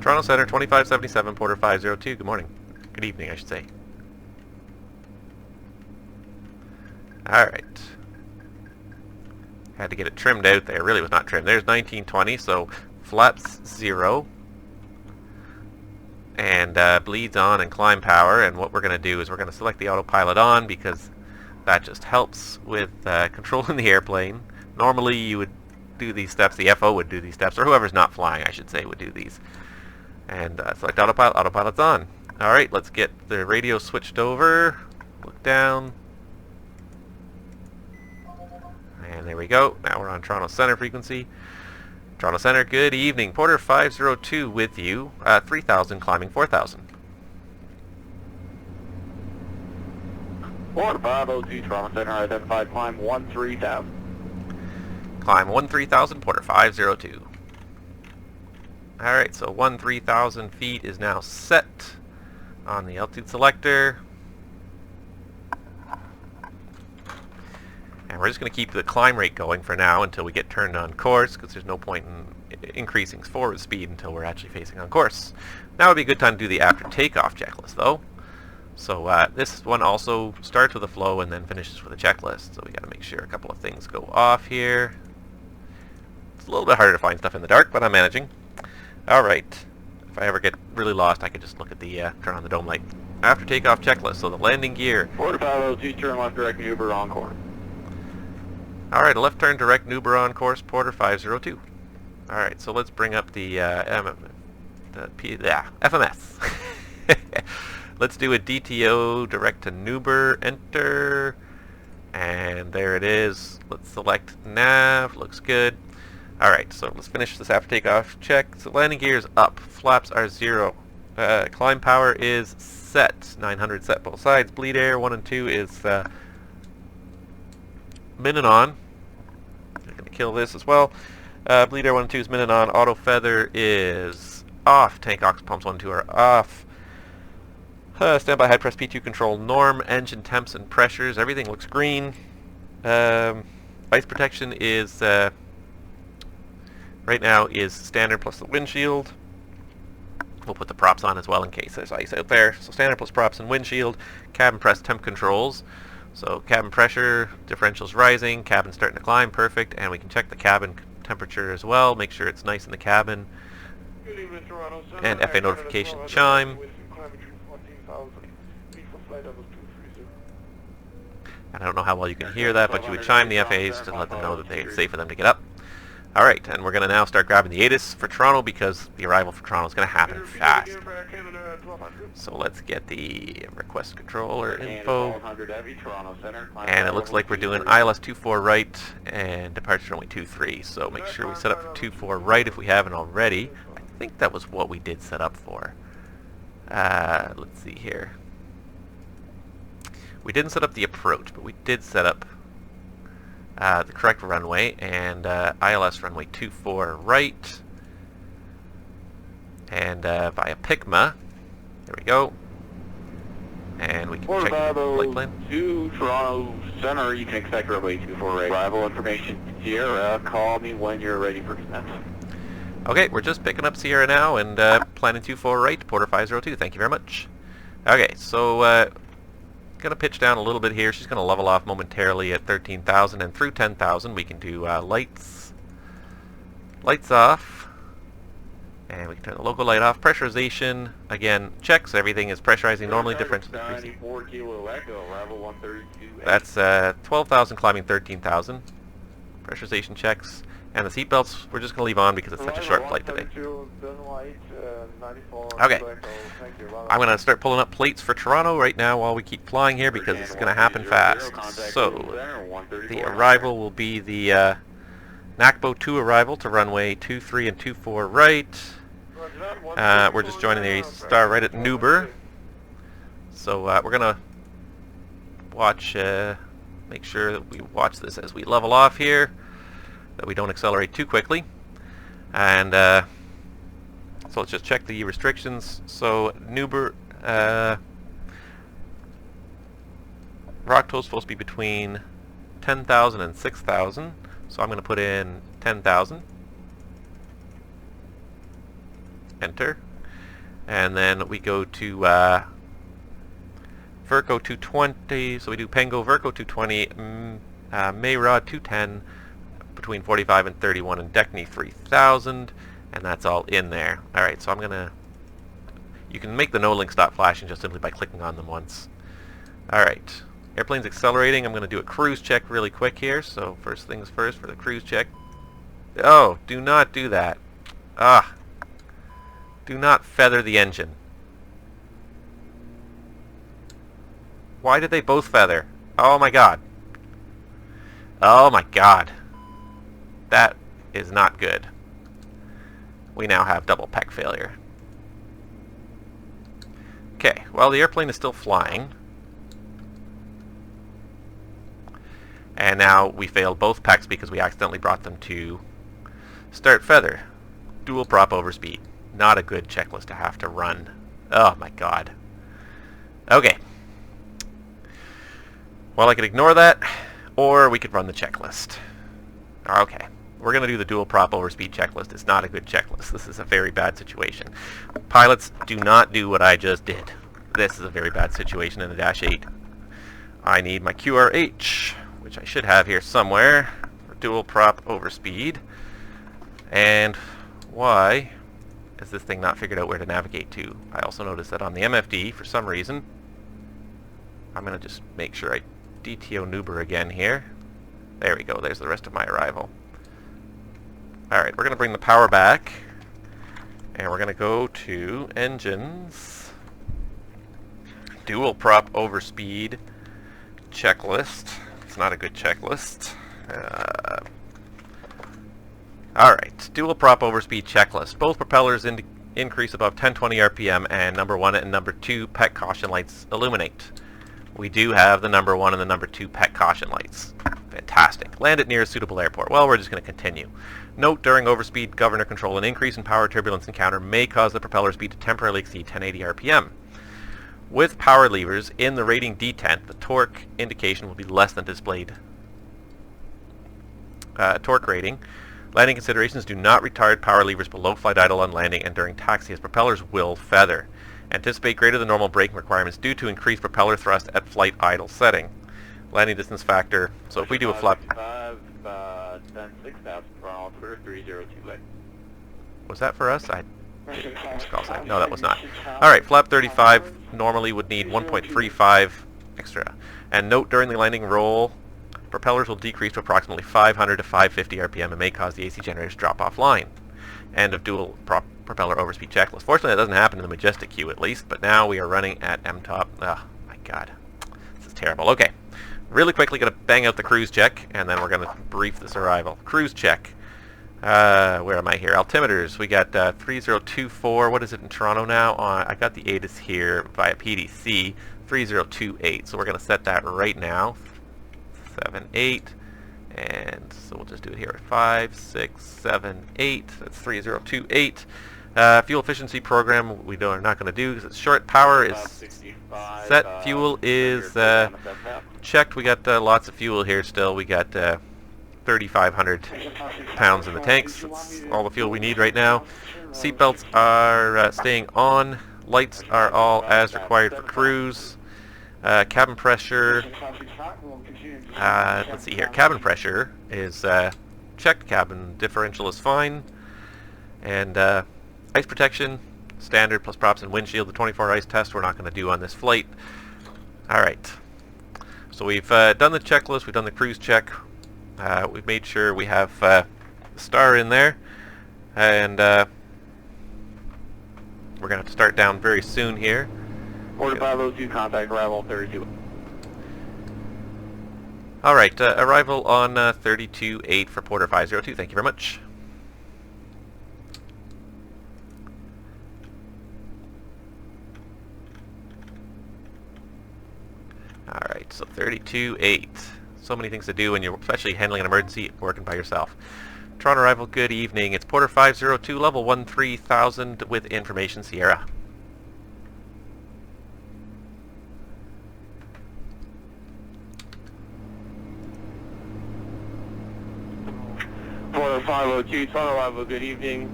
A: Toronto Center 2577, Porter 502. Good morning. Good evening, I should say. Alright. Had to get it trimmed out there. Really was not trimmed. There's 1920, so flaps 0. And bleeds on and climb power. And what we're going to do is we're going to select the autopilot on because that just helps with controlling the airplane. Normally you would do these steps. The FO would do these steps, or whoever's not flying, I should say, would do these. And select autopilot. Autopilot's on. Alright, let's get the radio switched over. Look down. And there we go. Now we're on Toronto Center frequency. Toronto Center, good evening. Porter 502 with you. 3,000 climbing 4,000.
F: Porter 502, Toronto Center, identified climb 13,000.
A: Climb 13,000, Porter 502. Alright, so 13,000 feet is now set on the altitude selector. And we're just going to keep the climb rate going for now until we get turned on course, because there's no point in increasing forward speed until we're actually facing on course. Now would be a good time to do the after takeoff checklist, though. So this one also starts with a flow and then finishes with a checklist. So we got to make sure a couple of things go off here. It's a little bit harder to find stuff in the dark, but I'm managing. All right. If I ever get really lost, I could just look at the turn on the dome light. After takeoff checklist. So the landing gear.
F: Porter 502, turn left direct Uber on course.
A: Alright, a left turn direct Uber on course, Porter 502. Alright, so let's bring up the FMS. Let's do a DTO direct to Nuber, enter, and there it is. Let's select nav, looks good. Alright, so let's finish this after takeoff check. So landing gear is up, flaps are 0. Climb power is set, 900 set both sides. Bleed air 1 and 2 is min and on. I'm going to kill this as well. Bleed air 1 and 2 is min and on. Auto feather is off. Tank ox pumps 1 and 2 are off. Standby high press P2 control norm. Engine temps and pressures. Everything looks green. Ice protection is right now is standard plus the windshield. We'll put the props on as well in case there's ice out there. So standard plus props and windshield. Cabin press temp controls. So cabin pressure, differentials rising, cabin starting to climb, perfect. And we can check the cabin temperature as well, make sure it's nice in the cabin. And FA notification chime. And I don't know how well you can hear that, but you would chime the FAs to let them know that it's safe for them to get up. Alright, and we're going to now start grabbing the ATC for Toronto because the arrival for Toronto is going to happen fast. So let's get the request controller info. And it looks like we're doing ILS 24 right and departure runway 23. So make sure we set up for 24 right if we haven't already. I think that was what we did set up for. Let's see here. We didn't set up the approach, but we did set up the correct runway, and ILS runway 24 right, and via Pigma. There we go. And we can check the flight plan.
F: To Toronto Center, you can expect runway 24 right. Arrival information, Sierra. Call me when you're ready for commence.
A: Okay, we're just picking up Sierra now, and planning 24 right, Porter 502. Thank you very much. Okay, so going to pitch down a little bit here. She's going to level off momentarily at 13,000, and through 10,000 we can do lights off, and we can turn the local light off. Pressurization, again, checks. Everything is pressurizing normally. Differential decreasing.
F: 94 Kilo Echo, arrival 132.
A: That's 12,000 climbing 13,000. Pressurization checks. And the seatbelts, we're just going to leave on because it's such a short flight today. Okay. I'm going to start pulling up plates for Toronto right now while we keep flying here because it's going to happen fast. So, the arrival will be the NACBO 2 arrival to runway 23 and 24 right. We're just joining the star right at Newber. So, we're going to watch, make sure that we watch this as we level off here, that we don't accelerate too quickly. And so let's just check the restrictions. So Newber, Rockto's supposed to be between 10,000 and 6,000. So I'm going to put in 10,000. Enter. And then we go to Verco 220. So we do Pengo Verco 220, Mayrod 210, between 45 and 31, and Deckney 3000, and that's all in there. Alright, so I'm gonna, you can make the no-link stop flashing just simply by clicking on them once. Alright, airplane's accelerating. I'm gonna do a cruise check really quick here. So first things first for the cruise check. Oh, do not do that. Do not feather the engine. Why did they both feather? Oh my god. Oh my god. That is not good. We now have double PEC failure. Okay, well, the airplane is still flying. And now we failed both PECs because we accidentally brought them to start feather. Dual prop overspeed. Not a good checklist to have to run. Oh my god. Okay. Well, I could ignore that, or we could run the checklist. Okay. We're going to do the dual prop overspeed checklist. It's not a good checklist. This is a very bad situation. Pilots, do not do what I just did. This is a very bad situation in the Dash 8. I need my QRH, which I should have here somewhere, for dual prop overspeed. And why is this thing not figured out where to navigate to? I also noticed that on the MFD, for some reason, I'm going to just make sure I DTO Newber again here. There we go. There's the rest of my arrival. Alright, we're going to bring the power back, and we're going to go to engines, dual prop overspeed checklist. It's not a good checklist. Alright, dual prop overspeed checklist. Both propellers increase above 1020 RPM and number 1 and number 2 PEC caution lights illuminate. We do have the number 1 and the number 2 PEC caution lights. Fantastic. Land it near a suitable airport. Well, we're just going to continue. Note, during overspeed governor control, an increase in power turbulence encounter may cause the propeller speed to temporarily exceed 1080 RPM. With power levers in the rating detent, the torque indication will be less than displayed torque rating. Landing considerations: do not retard power levers below flight idle on landing and during taxi, as propellers will feather. Anticipate greater than normal braking requirements due to increased propeller thrust at flight idle setting. Landing distance factor, so if we do a flap...
F: 10,6,000 for clear 302 lane.
A: Was that for us? No, that was not. Alright, flap 35 normally would need 1.35 extra. And note, during the landing roll, propellers will decrease to approximately 500 to 550 RPM and may cause the AC generators to drop offline. End of dual propeller overspeed checklist. Fortunately, that doesn't happen in the Majestic Q at least, but now we are running at MTOP. Oh my god. This is terrible. Okay. Really quickly, going to bang out the cruise check, and then we're going to brief this arrival. Cruise check. Where am I here? Altimeters. We got 3024. What is it in Toronto now? I got the ATC here via PDC. 3028. So we're going to set that right now. 78. And so we'll just do it here at 5, 6, 7, 8. That's 3028. Fuel efficiency program we are not going to do because it's short. Power is set. Fuel is checked. We got lots of fuel here still. We got 3,500 pounds in the tanks. That's all the fuel we need right now. Seatbelts are staying on. Lights are all as required for cruise. Cabin pressure. Let's see here. Cabin pressure is checked. Cabin differential is fine. And ice protection, standard plus props and windshield. The 24 ice test we're not going to do on this flight. Alright. So we've done the checklist. We've done the cruise check. We've made sure we have the star in there. And we're going to have to start down very soon here.
F: Order 502, contact arrival 32.
A: Alright, arrival on 32-8 for Porter 502. Thank you very much. Alright, so 32-8. So many things to do when you're especially handling an emergency working by yourself. Toronto arrival, good evening. It's Porter 502, level 13,000 with information Sierra.
F: Porter 502, Toronto arrival, good evening.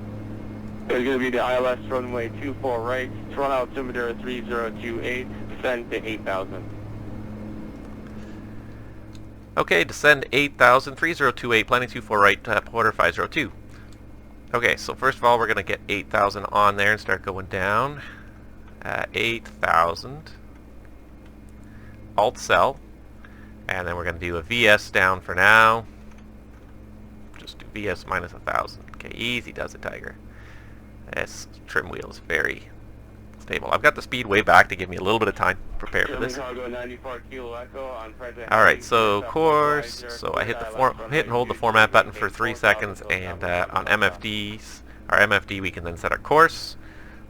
F: It's going to be the ILS runway 24 right, Toronto altimeter 3028, descend to 8,000.
A: Okay, descend 8,000, 3028, planning 24 right, Porter 502. Okay, so first of all, we're going to get 8,000 on there and start going down. 8,000. Alt cell. And then we're going to do a VS down for now. Just do VS minus 1,000. Okay, easy does it, Tiger. This trim wheel is very stable. I've got the speed way back to give me a little bit of time to prepare for this. Alright, so course, so I hit and hold the format button for 3 seconds, and on MFDs, our MFD, we can then set our course.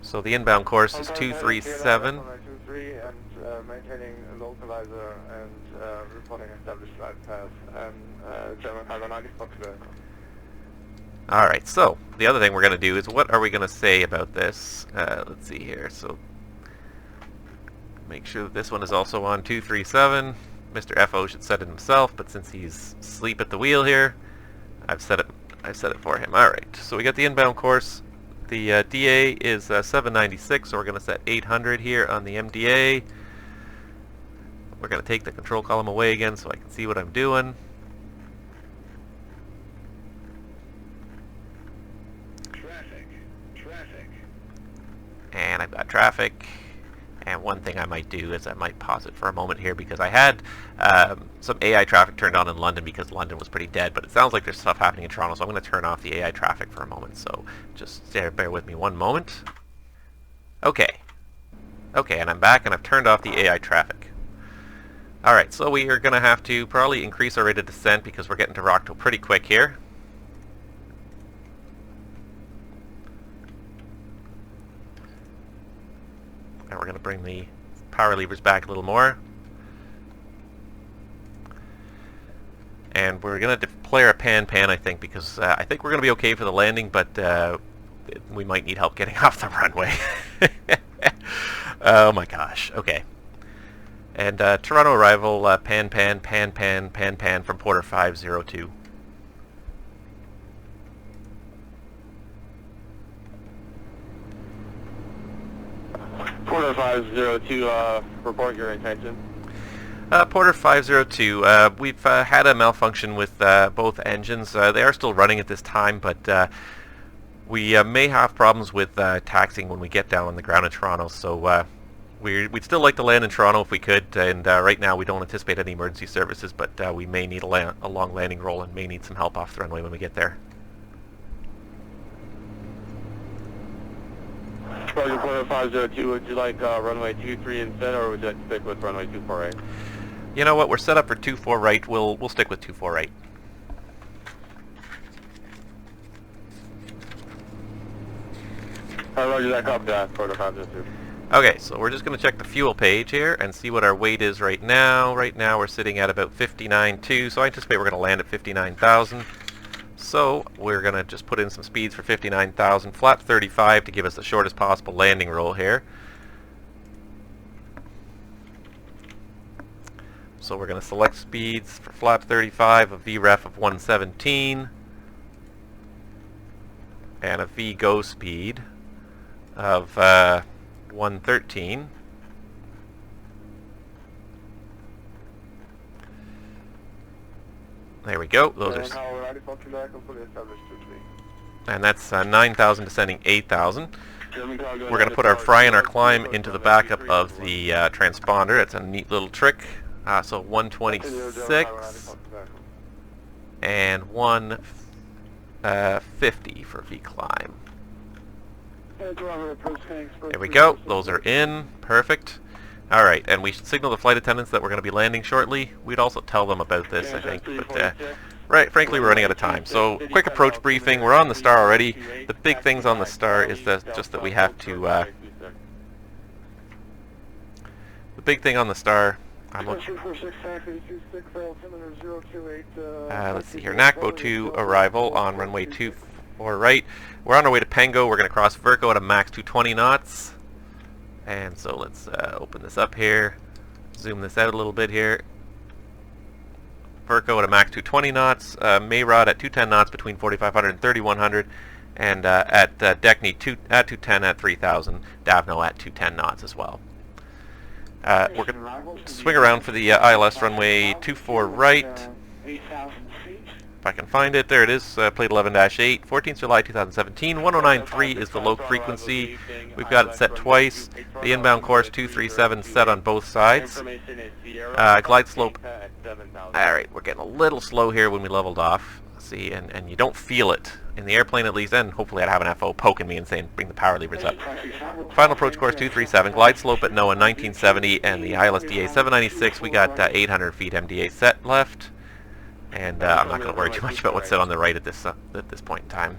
A: So the inbound course is 237.
D: Maintaining a localizer and reporting established flight path and German cargo 90 possible.
A: Alright, so the other thing we're going to do is what are we going to say about this? Let's see here. So make sure that this one is also on 237. Mr. FO should set it himself, but since he's asleep at the wheel here, I've set it for him. Alright, so we got the inbound course. The DA is 796, so we're going to set 800 here on the MDA. We're going to take the control column away again so I can see what I'm doing. And I've got traffic. And one thing I might do is I might pause it for a moment here because I had some AI traffic turned on in London because London was pretty dead, but it sounds like there's stuff happening in Toronto, so I'm going to turn off the AI traffic for a moment. So just bear with me one moment. Okay. Okay, and I'm back and I've turned off the AI traffic. Alright, so we are going to have to probably increase our rate of descent because we're getting to Rockville pretty quick here. Now we're going to bring the power levers back a little more. And we're going to declare a pan-pan, I think, because I think we're going to be okay for the landing, but we might need help getting off the runway. Oh my gosh, okay. And Toronto arrival, pan-pan, pan-pan, pan-pan from Porter 502.
F: Porter 502, report your intention.
A: Porter 502, we've had a malfunction with both engines. They are still running at this time, but we may have problems with taxiing when we get down on the ground in Toronto, so we'd still like to land in Toronto if we could, and right now we don't anticipate any emergency services, but we may need a long landing roll and may need some help off the runway when we get there.
F: Roger, Porter 502, would you like runway 23 instead, or would you like to stick with runway 24 right?
A: You know what, we're set up for 24 right, we'll stick with 24 right.
F: Roger that, copy that, Porter 502.
A: Okay, so we're just going to check the fuel page here and see what our weight is right now. Right now we're sitting at about 59.2, so I anticipate we're going to land at 59,000. So we're going to just put in some speeds for 59,000, flap 35 to give us the shortest possible landing roll here. So we're going to select speeds for flap 35, a VREF of 117, and a VGO speed of 113. There we go. Those are, and that's 9,000 descending 8,000. We're going to put our fry and our climb into the backup of the transponder. It's a neat little trick. So 126 and 150 for V climb. There we go. Those are in. Perfect. Alright, and we should signal the flight attendants that we're going to be landing shortly. We'd also tell them about this, I think. But, right, frankly, we're running out of time. So, quick approach briefing. We're on the star already. The big things on the star is just that we have to... the big thing on the star... let's see here. NACBO 2 arrival on runway 24 right. We're on our way to Pengo. We're going to cross Verco at a max 220 knots. And so let's open this up here. Zoom this out a little bit here. Verco at a max 220 knots. Mayrod at 210 knots between 4,500 and 3,100. And at Deckney at 210 at 3,000. Davno at 210 knots as well. We're going to swing around for the ILS runway 24 right. If I can find it, there it is, plate 11-8, 14th July 2017, 109.3 is the low frequency. We've got it set twice. The inbound course 237 set on both sides. Glide slope, alright, we're getting a little slow here when we leveled off. See, and you don't feel it in the airplane at least, and hopefully I'd have an FO poking me and saying bring the power levers up. Final approach course 237, glide slope at NOAA 1970, and the ILSDA 796, we got 800 feet MDA set left. And I'm not going to worry too much about what's set on the right at this point in time.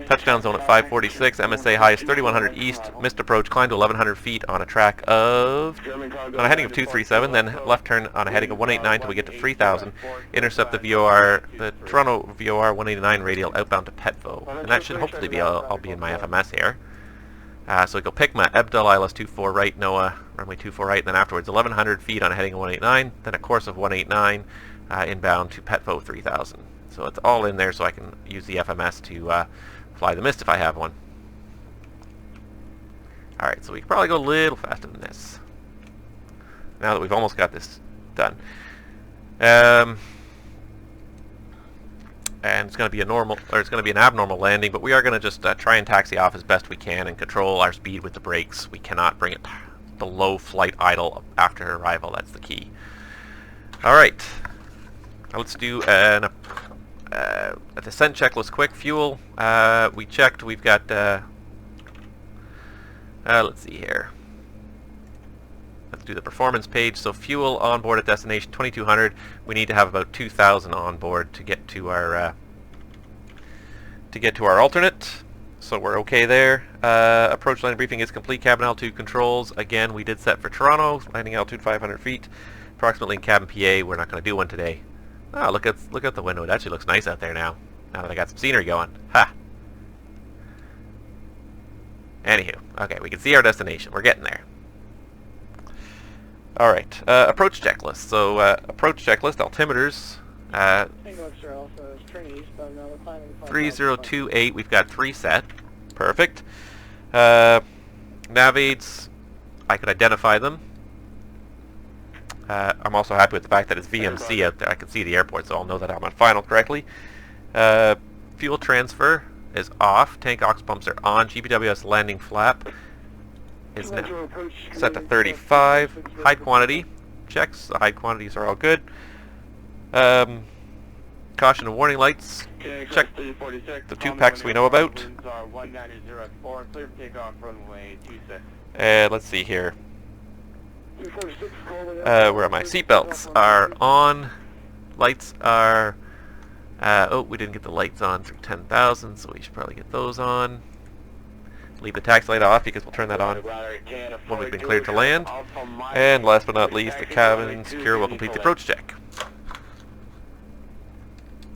A: Touchdown zone at 546, MSA highest 3100 east, missed approach, climb to 1100 feet on a track of, on a heading of 237, then left turn on a heading of 189 till we get to 3000, intercept the VOR, the Toronto VOR 189 radial outbound to Petville, and that should hopefully be, I'll be in my FMS here. So we go Picma, Ebdel, ILS 24 right, NOAA, runway 24 right, and then afterwards 1100 feet on a heading of 189, then a course of 189, inbound to Petvo 3000. So it's all in there so I can use the FMS to fly the mist if I have one. Alright, so we can probably go a little faster than this. Now that we've almost got this done. And it's going to be a normal, or it's going to be an abnormal landing, but we are going to just try and taxi off as best we can and control our speed with the brakes. We cannot bring it below flight idle after arrival. That's the key. Alright. Now let's do a descent checklist quick. Fuel, we checked, we've got, let's see here. Let's do the performance page. So fuel on board at destination 2200. We need to have about 2,000 on board to get to our alternate. So we're okay there. Approach landing briefing is complete. Cabin altitude controls. Again, we did set for Toronto. Landing altitude 500 feet. Approximately in cabin PA. We're not going to do one today. Oh, look at the window. It actually looks nice out there now. Now that I got some scenery going. Ha! Anywho. Okay, we can see our destination. We're getting there. Alright. Approach checklist. So, approach checklist. Altimeters. 3028, we've got 3 set. Perfect. Nav aids, I could identify them. I'm also happy with the fact that it's VMC out there. I can see the airport, so I'll know that I'm on final correctly. Fuel transfer is off. Tank ox pumps are on. GPWS landing flap is set to 35. Hide quantity checks. The hide quantities are all good. Caution and warning lights. Check the 2 packs we know about. Let's see here. Where are my seatbelts? Are on. Lights are. Oh, we didn't get the lights on through 10,000, so we should probably get those on. Leave the taxi light off because we'll turn that on when we've been cleared to land. And last but not least, the cabin secure will complete the approach check.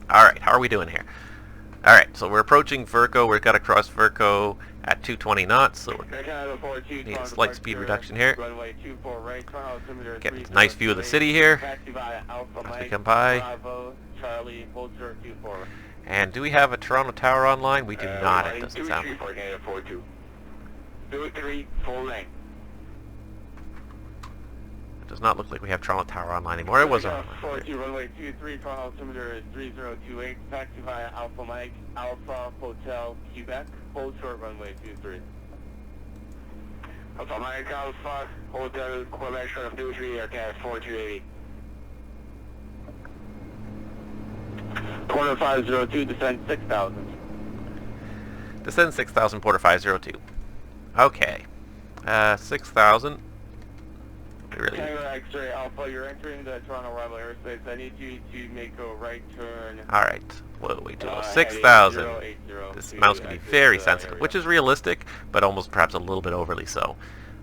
A: Alright, how are we doing here? Alright, so we're approaching Verco. We've got to cross Verco at 220 knots, so we're need a slight speed reduction here. Getting a nice view of the city here as we come by. And do we have a Toronto Tower online? We do not, it doesn't sound like. It does not look like we have Toronto Tower online anymore. It was on.
F: Runway 23, Toronto altimeter is 3028. Taxi via Alpha Mike, Alpha Hotel, Quebec. Hold short runway 23. Alpha Mike, Alpha Hotel, Quebec, short of 23, aircraft 4280. Porter 502, descend 6,000.
A: Descend 6,000, Porter 502. Okay. 6,000. Really?
F: Tango X-ray Alpha, you're entering the Toronto arrival airspace. I need you to make a right turn.
A: Alright. Whoa, wait, 6,000. This mouse can be very sensitive, which is realistic, but almost perhaps a little bit overly so.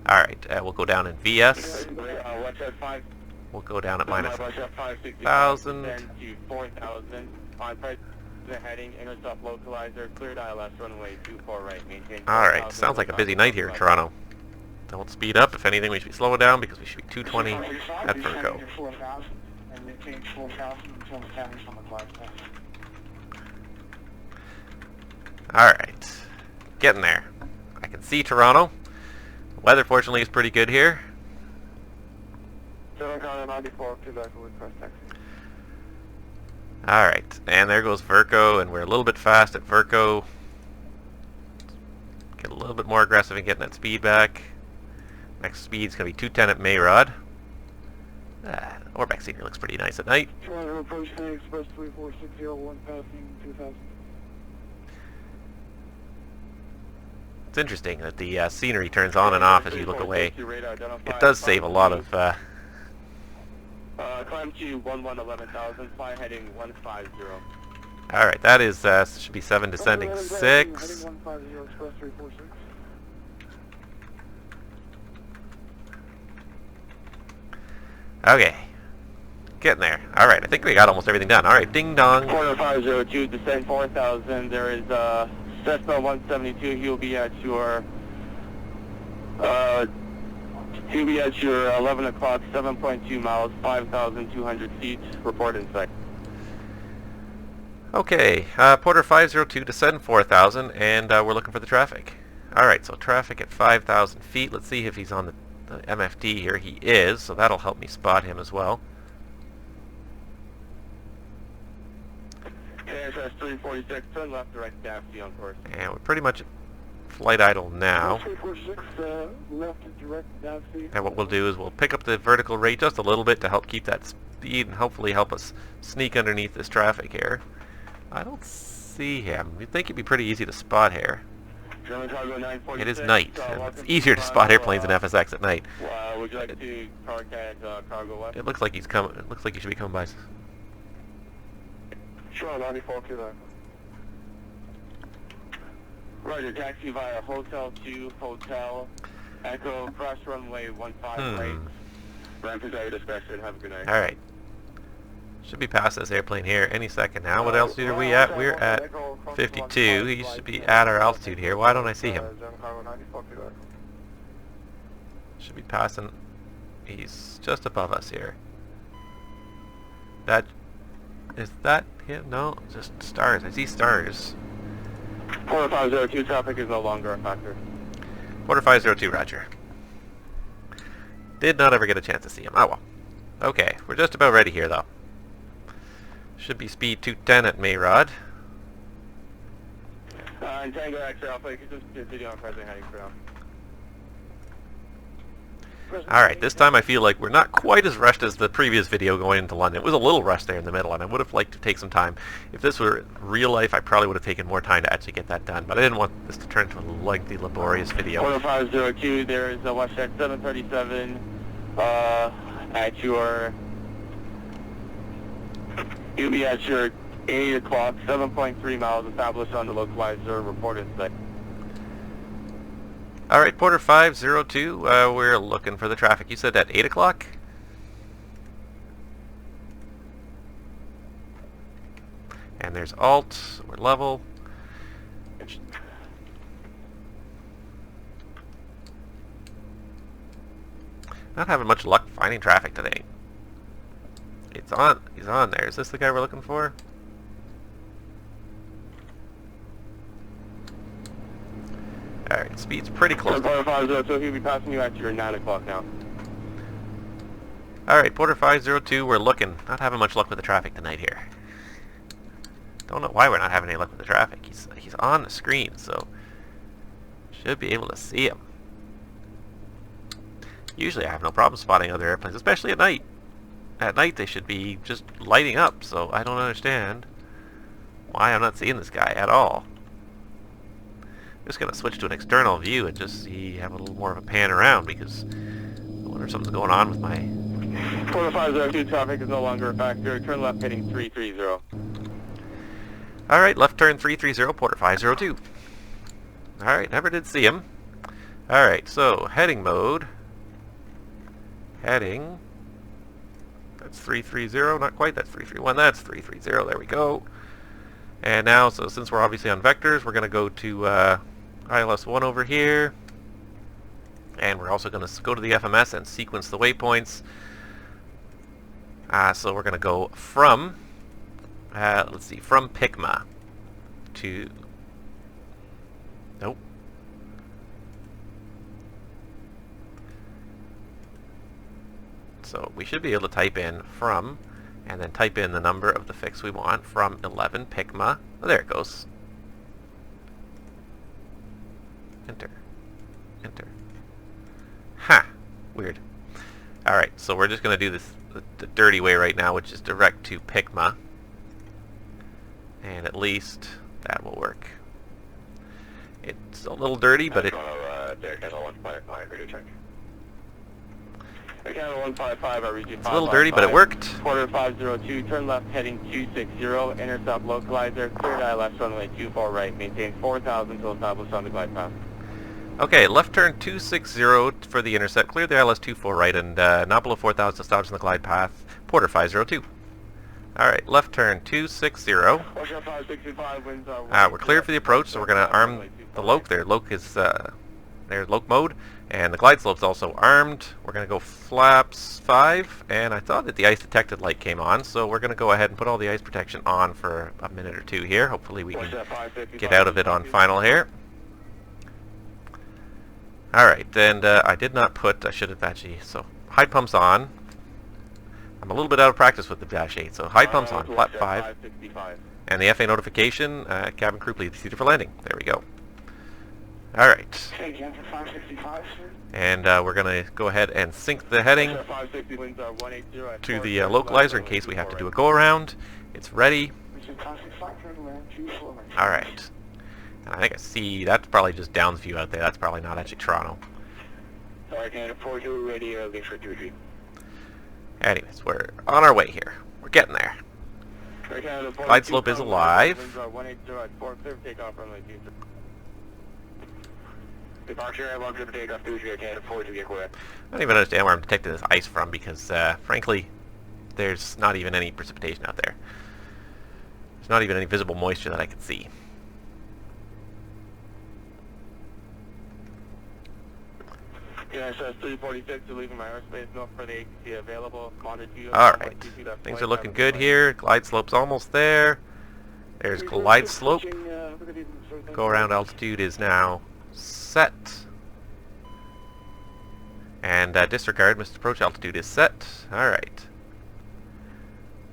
A: Alright, we'll go down in VS. We'll go down at minus 1,000.
F: Heading, intercept localizer, cleared ILS runway 24 right, maintain.
A: Alright, sounds like a busy night here in Toronto. Don't speed up. If anything, we should be slowing down because we should be 220 at Verco. Alright. Getting there. I can see Toronto. Weather, fortunately, is pretty good here. Alright, and there goes Verco, and we're a little bit fast at Verco. Get a little bit more aggressive in getting that speed back. Next speed's going to be 210 at Mayrod. Orbeck scenery looks pretty nice at night.
D: Toronto approach Express 34601 passing 2000.
A: It's interesting that the scenery turns on and off as you look away. It does save a lot of...
F: Climb to 11,000, fly heading 150.
A: Alright, that is, should be 7 descending 6. Okay. Getting there. Alright, I think we got almost everything done. Alright, ding dong.
F: Quarter 502, descend 4,000. There is Cessna 172. He'll be at your 11 o'clock, 7.2 miles, 5,200 feet. Report in sight.
A: Okay, Porter 502, descend 4,000, and we're looking for the traffic. Alright, so traffic at 5,000 feet. Let's see if he's on the MFD here. He is, so that'll help me spot him as well.
F: KSS 346, turn left, direct taxi on course.
A: And we're pretty much at flight idle now.
D: 346, left, direct taxi.
A: And what we'll do is we'll pick up the vertical rate just a little bit to help keep that speed and hopefully help us sneak underneath this traffic here. I don't see him. You'd think it'd be pretty easy to spot here. It is night, and it's easier to spot airplanes than FSX at night.
F: Would you like to park at cargo left?
A: It looks like he's coming. It looks like he should be coming by.
D: Sure, 94 Quebec.
F: Roger, taxi via Hotel 2, Hotel, Echo, cross runway 15 right. Ramp is out, dispatcher, have a good night.
A: Alright. Should be past this airplane here any second now. What altitude are we at? We're at 52. He should be at our altitude here. Why don't I see him? Should be passing. He's just above us here. Is that him? No, just stars. I see stars.
F: Quarter 502, traffic is no longer a factor.
A: Quarter 502, roger. Did not ever get a chance to see him. Oh well. Okay, we're just about ready here though. Should be speed 210 at Mayrod.
F: And Tango X-ray Alpha, you can just continue on present heading for now.
A: Alright, this time I feel like we're not quite as rushed as the previous video going into London. It was a little rushed there in the middle, and I would have liked to take some time. If this were real life, I probably would have taken more time to actually get that done, but I didn't want this to turn into a lengthy, laborious video.
F: Quarter 502, there is a WestJet 737 at your... You'll be at your 8 o'clock, 7.3 miles established on the localizer, reported site.
A: Alright, Porter 502, we're looking for the traffic. You said at 8 o'clock? And there's alt, we're level. Not having much luck finding traffic today. He's on there. Is this the guy we're looking for? Alright, speed's pretty close.
F: Porter 502, he'll be passing you at your 9 o'clock now.
A: Alright, Porter 502, we're looking. Not having much luck with the traffic tonight here. Don't know why we're not having any luck with the traffic. He's on the screen, so should be able to see him. Usually I have no problem spotting other airplanes, especially at night. At night they should be just lighting up, so I don't understand why I'm not seeing this guy at all. Just gonna switch to an external view and just have a little more of a pan around, because I wonder if something's going on with my...
F: Porter 502, traffic is no longer a factor. Turn left heading 330.
A: Alright, left turn 330, Porter 502. Alright, never did see him. Alright, so heading mode. Heading. That's 330, not quite, that's 331, that's 330, there we go. And now, so since we're obviously on vectors, we're going to go to ILS-1 over here. And we're also going to go to the FMS and sequence the waypoints. So we're going to go from, let's see, from Pigma to... Nope. So we should be able to type in from, and then type in the number of the fix we want, from 11 Pigma. Oh, there it goes. Enter. Enter. Ha! Weird. Alright, so we're just going to do this the dirty way right now, which is direct to Pigma. And at least that will work. It's a little dirty, but it...
F: It's a
A: little dirty, but it worked.
F: Porter 502, turn left heading 260, intercept localizer, cleared ILS runway 24 right, maintain 4,000 until established on the glide path.
A: Okay, left turn 260 for the intercept, clear the ILS 24 right, and not below 4,000 to stop on the glide path, Porter 502. Alright, left turn 260. We're clear for the approach, so we're going to arm the loc. Their loc is, there's loc mode, and the glide slope's also armed. We're going to go flaps 5, and I thought that the ice detected light came on, so we're going to go ahead and put all the ice protection on for a minute or two here. Hopefully we can get out of it on final here. Alright, and I did not put, I should have actually, so high pumps on. I'm a little bit out of practice with the Dash 8, so high pumps on, flap 5. And the FA notification, cabin crew please proceed for landing. There we go. Alright. And we're going to go ahead and sync the heading to the localizer in case we have to do a go-around. It's ready. Alright. I think I see, that's probably just Downs view out there. That's probably not actually Toronto. Anyways, we're on our way here. We're getting there. Glide slope is alive.
F: Departure, I want to takeoff 23 Canada 42, get clear.
A: I don't even understand where I'm detecting this ice from because, frankly, there's not even any precipitation out there. There's not even any visible moisture that I can see.
F: Yeah, so it's 346 to leaving my airspace, no further ATC available.
A: Alright, things are looking good here. Glide slope's almost there. There's glide slope. Go around altitude is now set. And disregard missed approach altitude is set. Alright.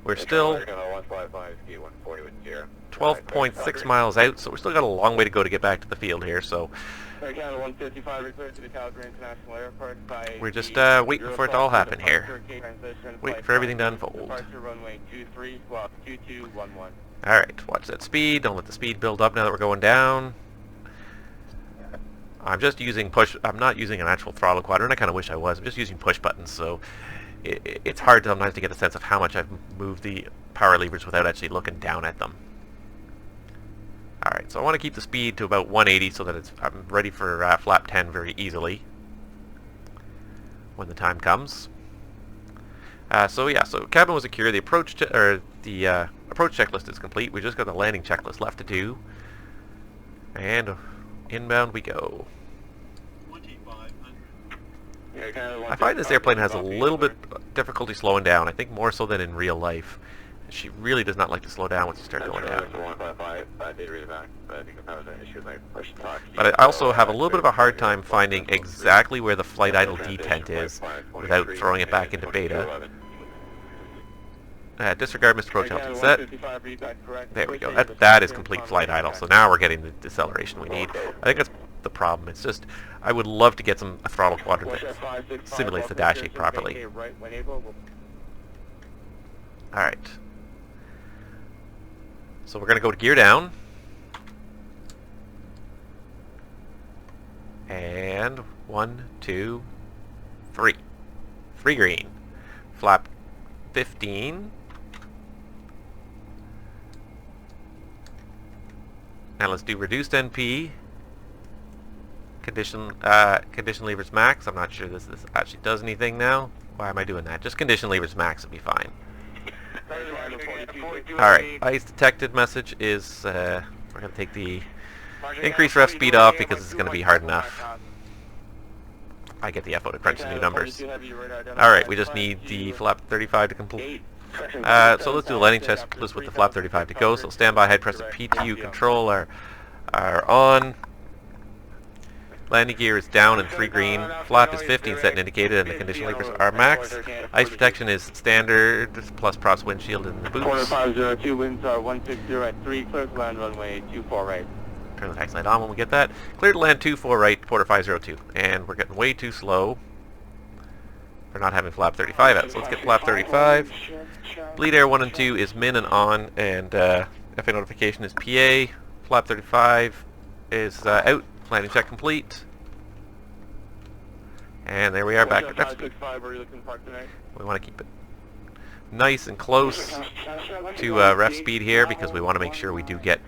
A: We're still 12.6 miles out, so we've still got a long way to go to get back to the field here, so we're just waiting for it to all happen here. Waiting for everything to unfold. Alright, watch that speed. Don't let the speed build up now that we're going down. I'm just using push. I'm not using an actual throttle quadrant. I kind of wish I was. I'm just using push buttons, so it's hard sometimes to get a sense of how much I've moved the power levers without actually looking down at them. Alright, so I want to keep the speed to about 180 so that I'm ready for flap 10 very easily when the time comes. So cabin was secure. The approach approach checklist is complete. We just got the landing checklist left to do, and inbound we go. I find this airplane has a little bit difficulty slowing down. I think more so than in real life. She really does not like to slow down once you start going down. But I also have a little bit of a hard time finding exactly where the flight idle detent is without throwing it back into beta. Disregard missed approach altitude set. There we go. That is complete flight idle. So now we're getting the deceleration we need. I think that's the problem. It's just I would love to get a throttle quadrant that simulates the dash 8 properly. Alright. So we're going to go to gear down. And 1, 2, 3. Free green. Flap 15. Now let's do reduced NP. Condition levers max. I'm not sure this actually does anything now. Why am I doing that? Just condition levers max would be fine. Alright, ice detected message is, we're going to take the increased ref speed off because it's going to be hard enough. I get the FO to crunch the new numbers. Alright, we just need the flap 35 to complete. So let's do the landing checklist with the flap 35 to go. So standby head press and PTU control are on. Landing gear is down and 3 green. Flap is 15 set and indicated, and the condition levers are max. Ice protection is standard, plus props windshield and the boots.
F: 502 winds are 160 at 3, clear to land runway 24 right.
A: Turn the taxi light on when we get that. Clear to land 24 right, Porter 502. And we're getting way too slow for not having flap 35 out. So let's get flap 35. Bleed air 1 and 2 is min and on, and FA notification is PA. Flap 35 is out. Landing check complete. And there we are back at ref speed. We want to keep it nice and close to ref speed here because we want to make sure we do get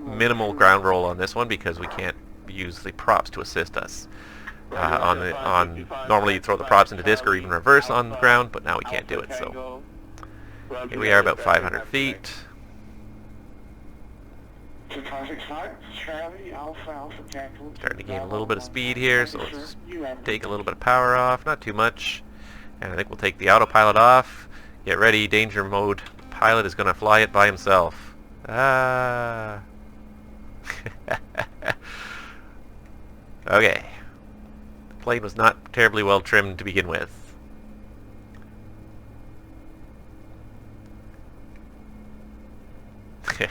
A: minimal ground roll on this one because we can't use the props to assist us. Normally you throw the props into disc or even reverse on the ground, but now we can't do it. So here we are about 500 feet. Starting to gain a little bit of speed here, so let's take a little bit of power off, not too much. And I think we'll take the autopilot off. Get ready, danger mode. Pilot is going to fly it by himself. Ah. Okay. The plane was not terribly well trimmed to begin with.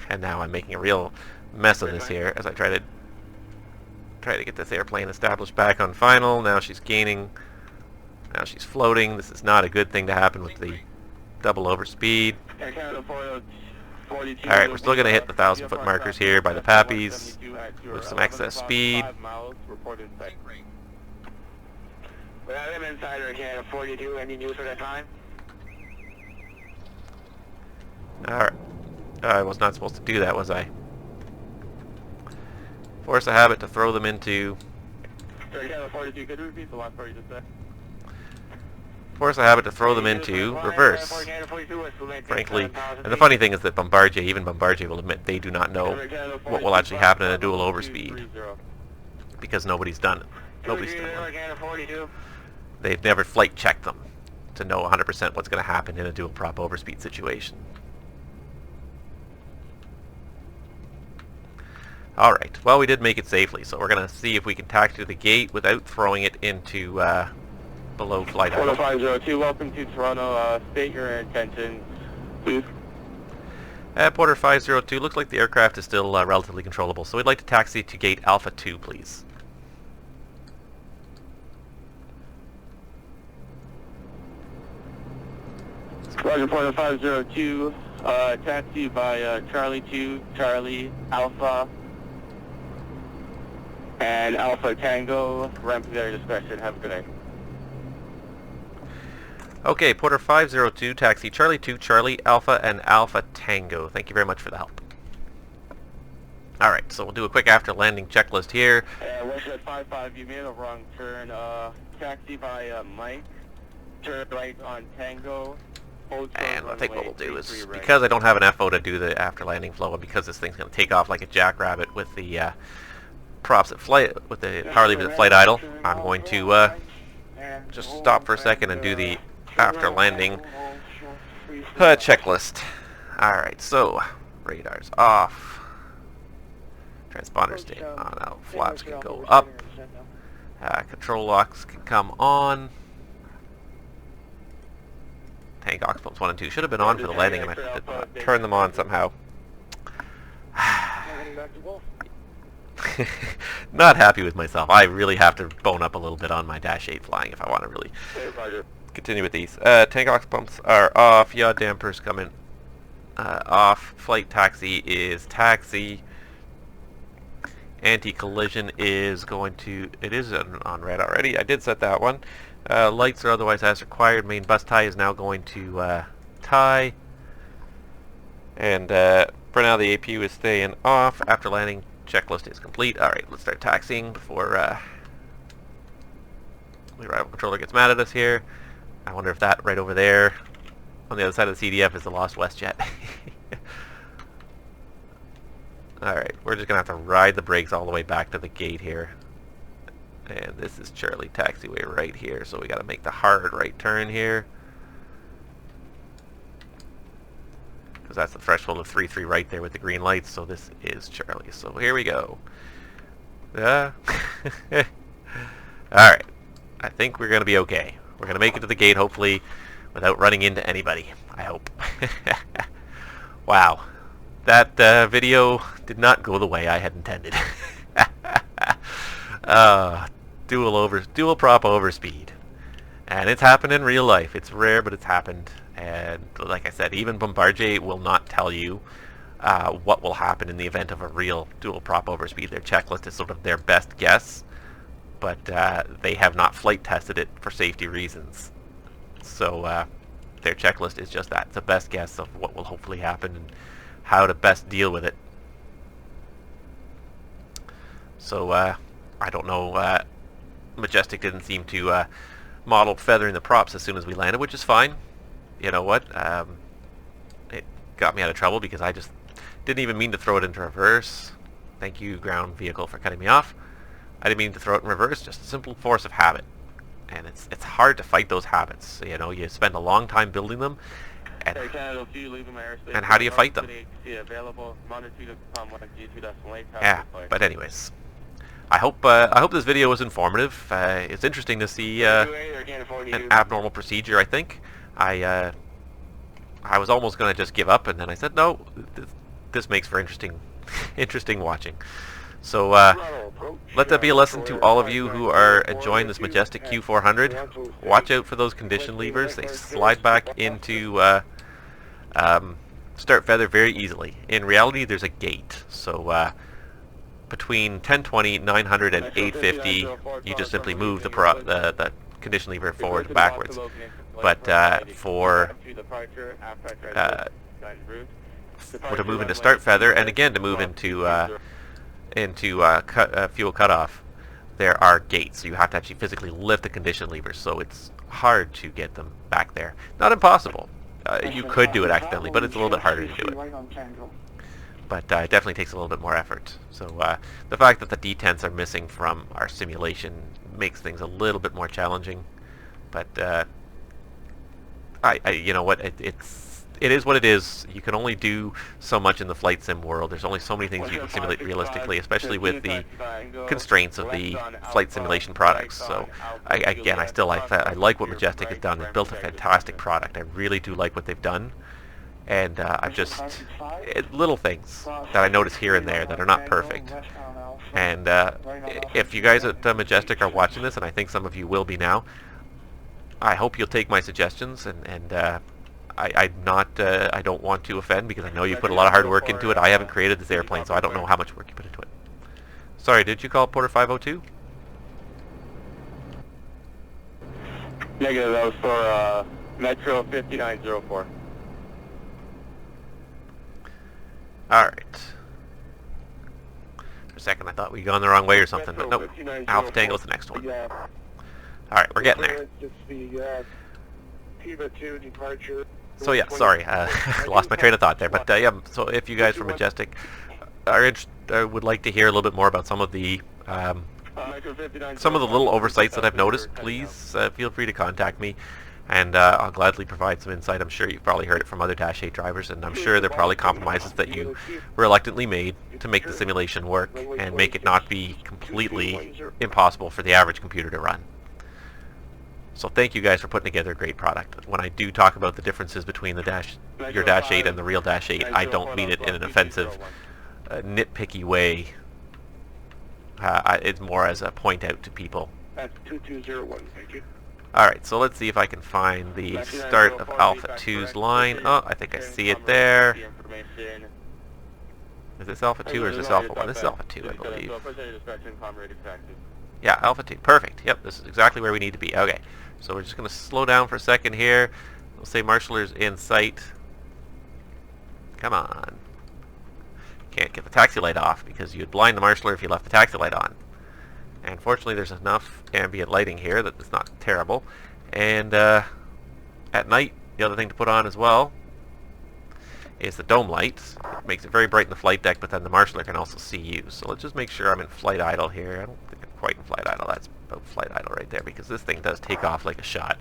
A: And now I'm making a real mess of this here as I try to get this airplane established back on final. Now she's gaining. Now she's floating. This is not a good thing to happen with the double over speed. Alright, we're still going to hit the 1,000-foot markers here by the Pappies with some excess speed. Alright. I was not supposed to do that, was I? Force a habit to throw them into...
F: Sorry, Channel 42, could you repeat the last part you just said?
A: Force a habit to throw them into reverse. Frankly, and the funny thing is that Bombardier, even Bombardier will admit they do not know what will actually happen in a dual overspeed. Because nobody's done it. Nobody's done it. They've never flight checked them to know 100% what's going to happen in a dual prop overspeed situation. Alright, well we did make it safely, so we're going to see if we can taxi to the gate without throwing it into below flight idle.
F: 502, welcome to Toronto. State your intention, please.
A: Porter 502, looks like the aircraft is still relatively controllable, so we'd like to taxi to gate Alpha 2, please.
F: Roger, Porter 502, taxi by Charlie 2, Charlie, Alpha, and Alpha Tango, ramp at their discretion. Have a good day.
A: Okay, Porter 502, taxi Charlie 2, Charlie, Alpha, and Alpha Tango. Thank you very much for the help. Alright, so we'll do a quick after landing checklist here.
F: Westjet 55, you made a wrong turn. Taxi by Mike, turn right on Tango.
A: And I think what we'll do is, because I don't have an FO to do the after landing flow, and because this thing's going to take off like a jackrabbit with the props at flight, with the power levers at flight idle, I'm going to just stop for a second and do the after landing checklist. Alright, so radars off, transponders stay on, out, flaps can go up, control locks can come on, tank ox pumps 1 and 2 should have been on for the landing and I did not turn them on somehow. Not happy with myself. I really have to bone up a little bit on my Dash 8 flying if I want to really continue with these. Tank ox pumps are off, yaw dampers coming off, flight taxi is taxi, anti-collision is going to, it is on red already, I did set that one. Lights are otherwise as required, main bus tie is now going to tie, and for now the APU is staying off. After landing checklist is complete. Alright, let's start taxiing before the arrival controller gets mad at us here. I wonder if that right over there on the other side of the CDF is the lost WestJet. Alright, we're just going to have to ride the brakes all the way back to the gate here. And this is Charlie taxiway right here, so we got to make the hard right turn here. Because that's the threshold of 3-3 right there with the green lights, so this is Charlie. So here we go. Alright, I think we're going to be okay. We're going to make it to the gate, hopefully, without running into anybody. I hope. Wow. That video did not go the way I had intended. Dual prop overspeed. And it's happened in real life. It's rare, but it's happened. And like I said, even Bombardier will not tell you what will happen in the event of a real dual prop overspeed. Their checklist is sort of their best guess, but they have not flight tested it for safety reasons. So their checklist is just that. It's a best guess of what will hopefully happen and how to best deal with it. So I don't know. Majestic didn't seem to model feathering the props as soon as we landed, which is fine. You know what? It got me out of trouble because I just didn't even mean to throw it into reverse. Thank you, ground vehicle, for cutting me off. I didn't mean to throw it in reverse, just a simple force of habit. And it's hard to fight those habits. You know, you spend a long time building them, and how do you fight them? Yeah, but anyways, I hope this video was informative. It's interesting to see an abnormal procedure. I think I was almost going to just give up, and then I said no. This makes for interesting watching. So let that be a lesson to all of you who are enjoying this Majestic Q400. Watch out for those condition levers. They slide back into start feather very easily. In reality, there's a gate. So between 1020, 900, and 850, you just simply move the condition lever forward and backwards. But to move into start feather, and again to move into into fuel cutoff, there are gates. You have to actually physically lift the condition levers, so it's hard to get them back there. Not impossible. You could do it accidentally, but it's a little bit harder to do it. But it definitely takes a little bit more effort. So the fact that the detents are missing from our simulation makes things a little bit more challenging. But you know what? It is what it is. You can only do so much in the flight sim world. There's only so many things you can simulate realistically, especially with the constraints of the flight simulation products. So, again, I still like that. I like what Majestic has done. They've built a fantastic product. I really do like what they've done. And I've just... little things that I notice here and there that are not perfect. And if you guys at Majestic are watching this, and I think some of you will be now, I hope you'll take my suggestions, and I don't want to offend because I know you put a lot of hard work into it. I haven't created this airplane, so I don't know how much work you put into it. Sorry, did you call Porter 502?
F: Negative, that was for Metro 5904.
A: Alright. For a second I thought we'd gone the wrong way or something, but nope. Alpha Tango's the next one. Alright, we're getting there. So yeah, sorry, lost my train of thought there, but yeah, so if you guys from Majestic are would like to hear a little bit more about some of the little oversights that I've noticed, please feel free to contact me, and I'll gladly provide some insight. I'm sure you've probably heard it from other Dash 8 drivers, and I'm sure there are probably compromises that you reluctantly made to make the simulation work and make it not be completely impossible for the average computer to run. So thank you guys for putting together a great product. When I do talk about the differences between the your Dash 8 and the real Dash 8, I don't mean it in an offensive, nitpicky way. It's more as a point out to people.
F: That's 2201, thank you.
A: Alright, so let's see if I can find the start of Alpha 2's line. Oh, I think I see it there. Is this Alpha 2 or is this Alpha 1? This is Alpha 2, I believe. Yeah, Alpha 2. Perfect. Yep, this is exactly where we need to be. Okay, so we're just going to slow down for a second here. We'll say marshaller's in sight. Come on. Can't get the taxi light off because you'd blind the marshaller if you left the taxi light on. And fortunately there's enough ambient lighting here that it's not terrible. And at night, the other thing to put on as well is the dome lights. It makes it very bright in the flight deck, but then the marshaller can also see you. So let's just make sure I'm in flight idle here. I don't think I'm quite in flight idle. That's about flight idle right there, because this thing does take off like a shot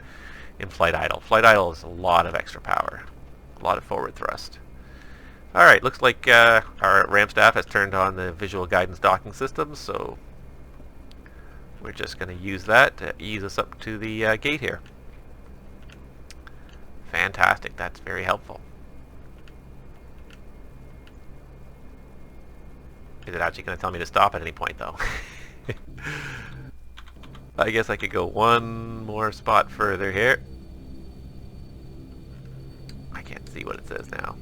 A: in flight idle. Flight idle is a lot of extra power, a lot of forward thrust. Alright, looks like our ramp staff has turned on the visual guidance docking system, so we're just going to use that to ease us up to the gate here. Fantastic, that's very helpful. Is it actually going to tell me to stop at any point, though? I guess I could go one more spot further here. I can't see what it says now.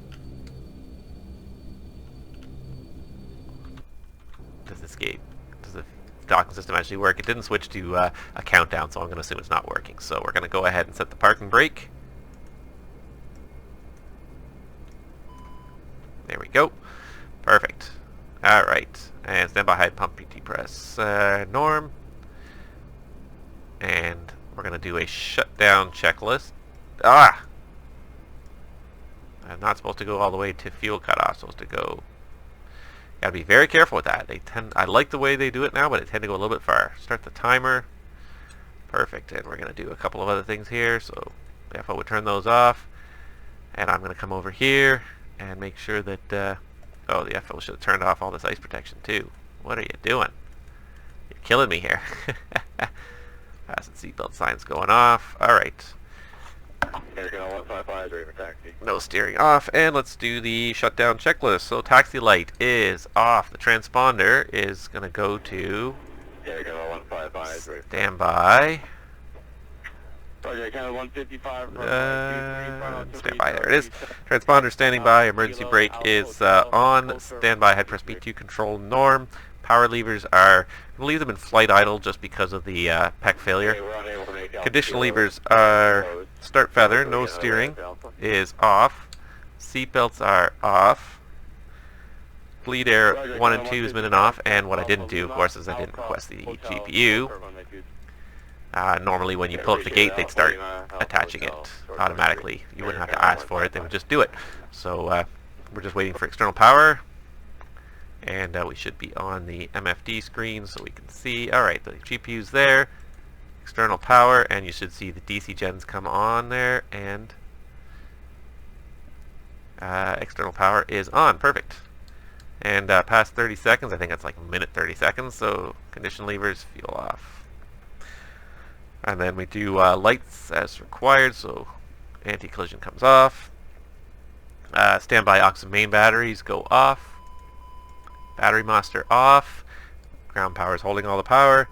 A: Does this gate, does the docking system actually work? It didn't switch to a countdown, so I'm going to assume it's not working. So we're going to go ahead and set the parking brake. There we go. Perfect. Alright, and standby high pump PT press norm. And we're going to do a shutdown checklist. Ah! I'm not supposed to go all the way to fuel cutoff. I'm supposed to go... Gotta be very careful with that. I like the way they do it now, but they tend to go a little bit far. Start the timer. Perfect. And we're going to do a couple of other things here. So the FO would turn those off. And I'm going to come over here and make sure that... oh, the FO should have turned off all this ice protection too. What are you doing? You're killing me here. Fasten seatbelt signs going off. Alright. No steering off. And let's do the shutdown checklist. So taxi light is off. The transponder is going to go to standby. Standby, there it is. Transponder standing by. Emergency brake is on. Standby head press B2 control norm. Power levers are, I'm going to leave them in flight idle just because of the PEC failure. Condition levers are start feather, no steering, is off. Seatbelts are off. bleed air 1 and 2 has been off, and what I didn't do, of course, is I didn't request the GPU. Normally when you pull up the gate, they'd start attaching it automatically. You wouldn't have to ask for it, they would just do it. So we're just waiting for external power, and we should be on the MFD screen so we can see. Alright, the GPU's there, external power, and you should see the DC gens come on there, and external power is on. Perfect. And past 30 seconds, I think that's like a minute 30 seconds, so condition levers, fuel off. And then we do lights as required, so anti-collision comes off. Standby aux main batteries go off. Battery master off. Ground power is holding all the power.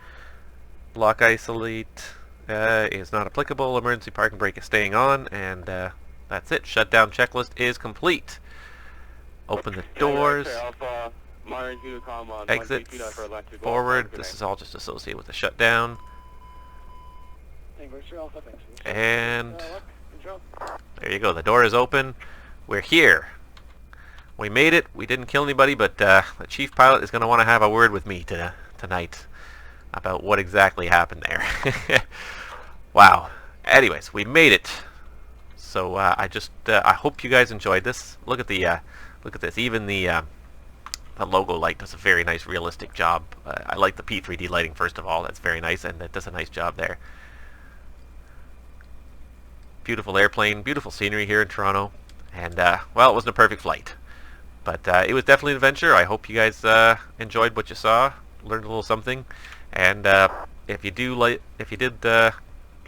A: Block isolate is not applicable. Emergency parking brake is staying on, and that's it. Shutdown checklist is complete. Open the doors. Exit forward. This is all just associated with the shutdown. And there you go. The door is open. We're here. We made it. We didn't kill anybody, but the chief pilot is going to want to have a word with me tonight about what exactly happened there. Wow. Anyways, we made it. So I hope you guys enjoyed this. Look at this. Even the logo light does a very nice, realistic job. I like the P3D lighting first of all. That's very nice, and it does a nice job there. Beautiful airplane, beautiful scenery here in Toronto, and well, it wasn't a perfect flight, but it was definitely an adventure. I hope you guys enjoyed what you saw, learned a little something, and if you did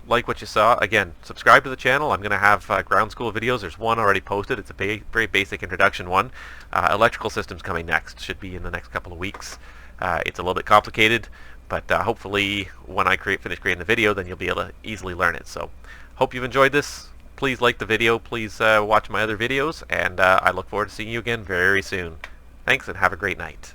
A: like what you saw, again, subscribe to the channel. I'm going to have ground school videos. There's one already posted. It's a very basic introduction one. Electrical systems coming next. Should be in the next couple of weeks. It's a little bit complicated, but hopefully when I finish creating the video, then you'll be able to easily learn it. So hope you've enjoyed this. Please like the video. Please watch my other videos, and I look forward to seeing you again very soon. Thanks, and have a great night.